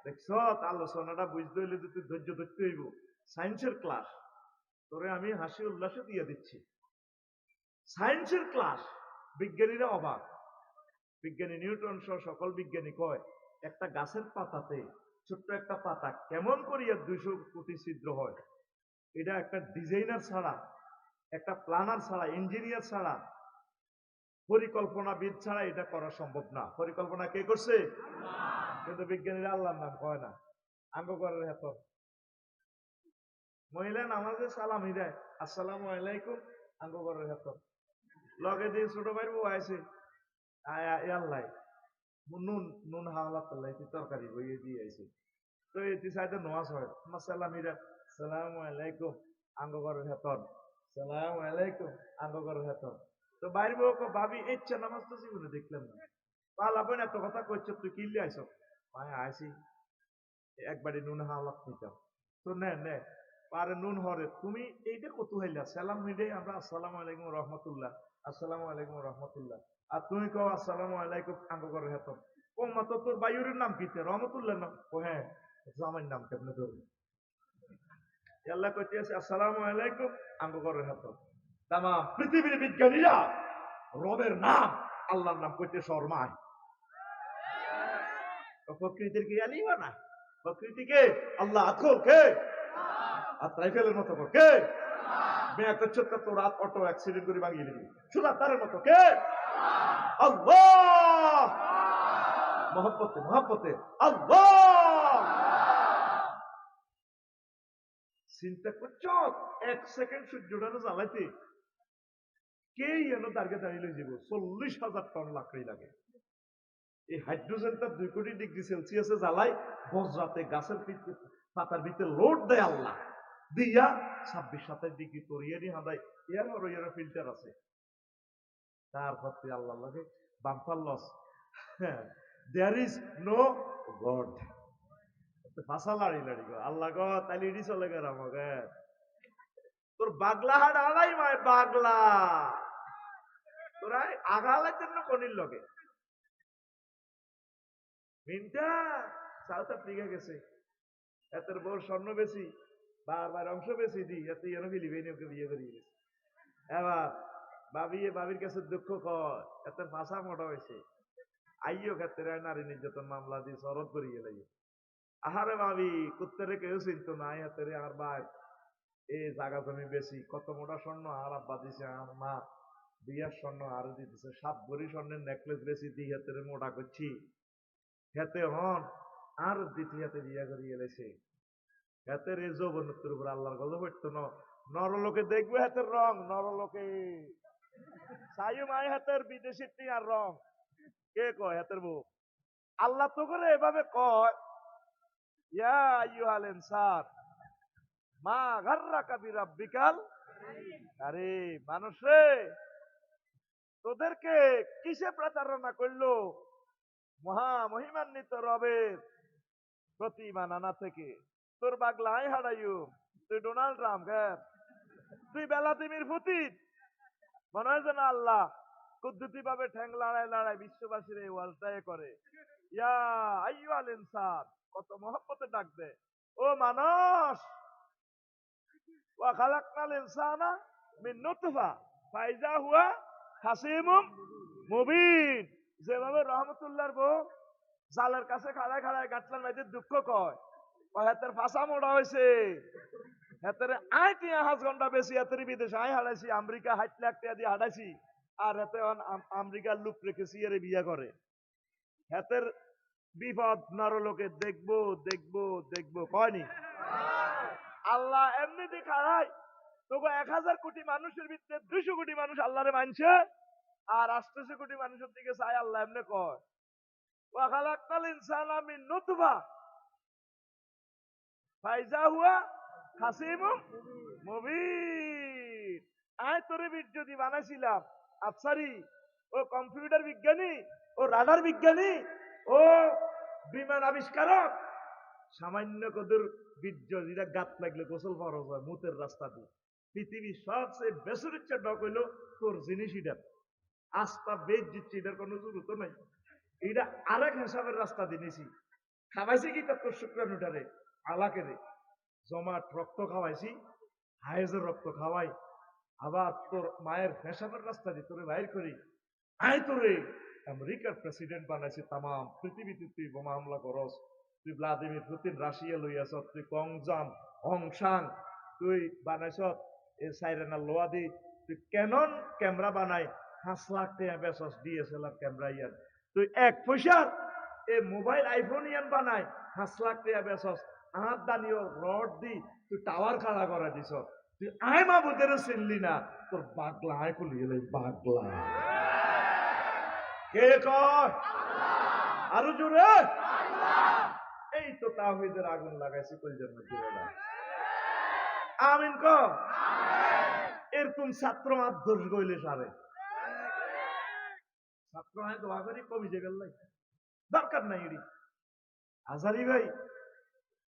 দেখছ? আলোচনাটা বুঝতে হইলে যে তুই ধৈর্য ধরতে হইব। সায়েন্সের ক্লাস তোরে আমি হাসি উল্লাসে দিয়ে দিচ্ছি, সায়েন্সের ক্লাস। বিজ্ঞানীরা অবাক, বিজ্ঞানী নিউটন সহ সকল বিজ্ঞানী কয় একটা গাছের পাতাতে ছোট্ট একটা পাতা কেমন করিয়া 200 কোটি ছিদ্র হয়, এটা একটা ডিজাইনার ছাড়া, একটা প্ল্যানার ছাড়া, ইঞ্জিনিয়ার ছাড়া, পরিকল্পনাবিদ ছাড়া এটা করা সম্ভব না। পরিকল্পনা কে করছে? কিন্তু বিজ্ঞানীরা আল্লাহর নাম কয় না, আঙ্গ করার হেত। মহিলা নামাজে সালামি দেয়, আসসালামু আলাইকুম, আঙ্গ করার হেত। লগে দিয়ে ছোট ভাই বউ আছে, আল্লাহ নুন নুন হাওলা পাল্লাইতে তরকারি বইয়ে দিয়ে আইছে, তো এটি সাইডে নোয়াজ হয়, সালামিরা সালামু আলাইকুম, আঙ্গ করার হেতন, সালামু আলাইকুম, আঙ্গ করার হেতন। তো বাইর বউ ভাবি ইচ্ছা নামাজ তো জীবনে দেখলাম না, পালা বোন এত কথা কইছ, তুই কিনলে আইস? ভাই আইসি একবারে নুন হাওলাত নিতাম, তো নে নে পারে নুন হরে, তুমি এইটা কত হইলা সালাম মিলে আমরা আসসালামু আলাইকুম রহমতুল্লাহ, আসসালামু আলাইকুম রহমতুল্লাহ, আর তুমি কও আসসালামু আলাইকুম আঙ্গ করে হেত। ও মাত্র তোর বায়ুরের নাম কি? রহমতুল্লাহ নাম। ও হ্যাঁ, জামাইর নাম কেমনে ধরবি? আল্লাহ কইতে আছে আসসালামু আলাইকুম আঙ্গ করে হেত। তামা পৃথিবীর বিজ্ঞানীরা রবের নাম আল্লাহর নাম কইতে শর্মায়। প্রকৃতির কি জানিবা না? প্রকৃতিকে আল্লাহ আখল কে আর রাইফেলের মতো কে মেয়া করছো তোর রাত অটো অ্যাক্সিডেন্ট করে ভাঙিয়ে দিবি, সুদা তারের মতো কে? আল্লাহ। মহব্বতে মহব্বতে আল্লাহ। চিন্তা করছ 1 সেকেন্ড সূর্যটারে জ্বালাইতে কে যেন দাঁড়িয়ে দাঁড়িয়ে যাব 40,000 টন লাকড়ি লাগে। এই হাইড্রোজেনটা 2 কোটি ডিগ্রি সেলসিয়াসে জ্বালাই, বজ্রাতে গাছের পাতার ভিতরে লোড দেয় আল্লাহ, দিয়া 26-27 ডিগ্রি তরিয়ারি হাঁদায়, এর আর এর ফিল্টার আছে। তারপর তুই আল্লাহ লাগে bumper loss, there is no god. ভাষা লাড়ি লাড়ি গো আল্লাহ গো, তাইলে ইডি চলে গেল আমাকে। তোর বাগলা হাট আলাই মায় বাগলা, তোরা আগালের জন্য কনির লগে মিনটা সাউথ আফ্রিকা গেছে, এতের বড় স্বর্ণ বেশি, বারবার অংশ বেশি দি, এত যেন ফিলিপাইনি ওকে বিয়ে করিয়ে গেছে। এবার বাবির কাছে দুঃখ কর, এত ভাষা মোটা হয়েছে, আইও ক্ষেত্রে নারী নির্যাতন মামলা দিয়ে শরৎ করিয়ে লাগে। আহারে ভাবি কুত্তারে কেউ চিনত না, হাতেরে আর ভাই এই জায়গা জমি বেশি, কত মোটা স্বর্ণ আর আব্বা দিছে, আর মা বিয়ার স্বর্ণ আরো দিতেছে 7 ভরি স্বর্ণের নেকলেস বেশি দিয়ে হাতের মোটা করছি হাতে হন আর দ্বিতীয় হাতে বিয়া করি এলেছে হাতের এই যৌবনত্বের উপর আল্লাহর গজব হইতো না নরলোকে দেখবে হাতের রং নরলোকে সাইম আই হাতের বিদেশি টিয়ার রং কে কয় হাতের বউ আল্লাহ তো করে এভাবে কয় ইয়া আইয়ুহাল ইনসান মা গাররাকা বিরাব্বিকাল আরে মানুষ রে তোদেরকে কিসে প্রতারণা করলো মহা মহিমান্বিত রবের প্রতিমান আনা থেকে তোর বাগলাই হারাইও তুই ডোনাল্ড ট্রাম্প তুই বেলাদিমির পুতিন মনে হয় যেন আল্লাহ কুদ্দুতি ভাবে ঠ্যাং লড়াই লড়াই বিশ্ববাসীর এই ওয়াজটাই করে ইয়া আইয়ুহাল ইনসান কত মহব্বতে ডাক দে ও মানুষ ওয়া খালাকনাল ইনসানা মিন নুতফা ফাইজা হুয়া হাসিমুম মুবিন যেভাবে রহমতুল্লাহর বউ জালের কাছে খাড়ায় খাড়ায় গাটলার মাঝে দুঃখ কয় হাতের ফাঁসা মোড়া হয়েছে হাতের আয় 3 ঘন্টা বেশি হাতের বিদেশে আয় হারাইছি আমেরিকা 60 লাখ টাকা দিয়ে হারাইছি আর হাতে আমেরিকার লুক রেখেছি এর বিয়া করে হাতের বিপদ নরলোকে দেখবো দেখবো দেখবো কয়নি আল্লাহ এমনি দেখায় তোকে 1000 কোটি মানুষের ভিতরে 200 কোটি মানুষ আল্লাহরে মানছে আর 800 কোটি মানুষের দিকে চাই আল্লাহ এমনি কয় ওয়া খালাকনাল ইনসানা মিন নুতফা ফাইজা হুয়া হাসিমুম মুবিন আয় তোরে যদি বানাইছিলাম আফসারি ও কম্পিউটার বিজ্ঞানী ও রাডার বিজ্ঞানী ও বিমান আবিষ্কারক সামান্য কদর বীর্য যেটা গাত লাগলে গোসল ফরজ হয় মুতের রাস্তা দিয়ে পৃথিবীর সবচেয়ে বেসরিচ্ছা ডক হইলো তোর জিনিস এটা আস্তা বেজ দিচ্ছি এটার কোনো জরুরত নাই এটা আরেক হিসাবের রাস্তা দিনেছি খাওয়াইছি কি তোর শুক্রাণুটারে আলাকে রে জমাট রক্ত খাওয়াইছি হায়েজের রক্ত খাওয়াই আবার তোর মায়ের ফেসাবের রাস্তা দিয়ে তোরে বাইর করি আয় তোরে আমেরিকার প্রেসিডেন্ট বানাইছি তামাম পৃথিবীতে তুই বোমা হামলা করস তুই ভ্লাদিমির পুতিন রাশিয়া লইয়াছ তুই কংজাম হংসাং তুই বানাইছ এ সাইরেনা লোয়া দি তুই ক্যানন ক্যামেরা বানাই 5 লাখ টাকা বেচস ডিএসএলআর ক্যামেরা ইয়ান তুই 1 পয়সার এ মোবাইল আইফোন ইয়ান বানাই 5 লাখ টাকা বেচস আর দানিও রড দি তুই টাওয়ার খাড়া করা দিছ তুই আয় মাবুদের চিনলি না তোর বাগলা আয় খুলিয়ে বাগলা কে কয় আরো জোরে এই তো তাওহীদের আগুন লাগাইছি কলজার মধ্যে আমিন ক এরকম ছাত্র আদর্শ গইলে সারে ছাত্র হয় দোয়া করি কমিছে গেল দরকার নাই এডি আজারি ভাই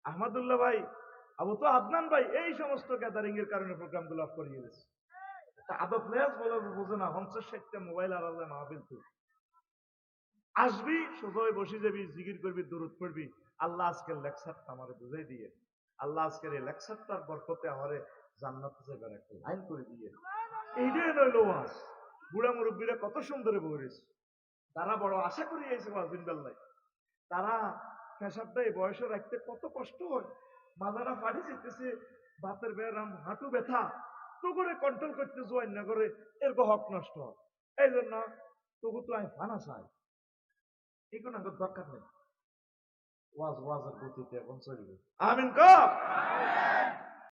আহমদুল্লাহ ভাই আবু তো আদনান ভাই এই সমস্ত গ্যাদারিং এর কারণে প্রোগ্রাম গুলো অফ করিয়ে গেছে আদব লেস বলে বোঝে না 50-60টা মোবাইল আর আল্লাহ মাহফিল তুই আসবি সোজায় বসে যাবি জিকির করবি দুরূদ পড়বি আল্লাহ আজকের লেকচারটা আমারে বুঝাই দিয়ে আল্লাহ আজকের এই লেকচারটার বরকতে আমারে জান্নাতে যাবার একটা লাইন করে দিয়ে এইটাই নইল ওয়াজ বুড়া মুরব্বীরা কত সুন্দরে বলেছে তারা বড় আশা করি এসে ওয়াজিন বেল্লাই তারা পেশাবটা এই বয়সে রাখতে কত কষ্ট হয় মাদারা ফাড়ি যেতেছে বাতের ব্যায়াম হাঁটু ব্যথা তো করে কন্ট্রোল করতে জোয়ান না করে এর হক নষ্ট হয় এই জন্য তবু তো আমি ফানা চাই এগুলো দরকার নেই ওয়াজের গতিতে এখন চলবে আমিন ক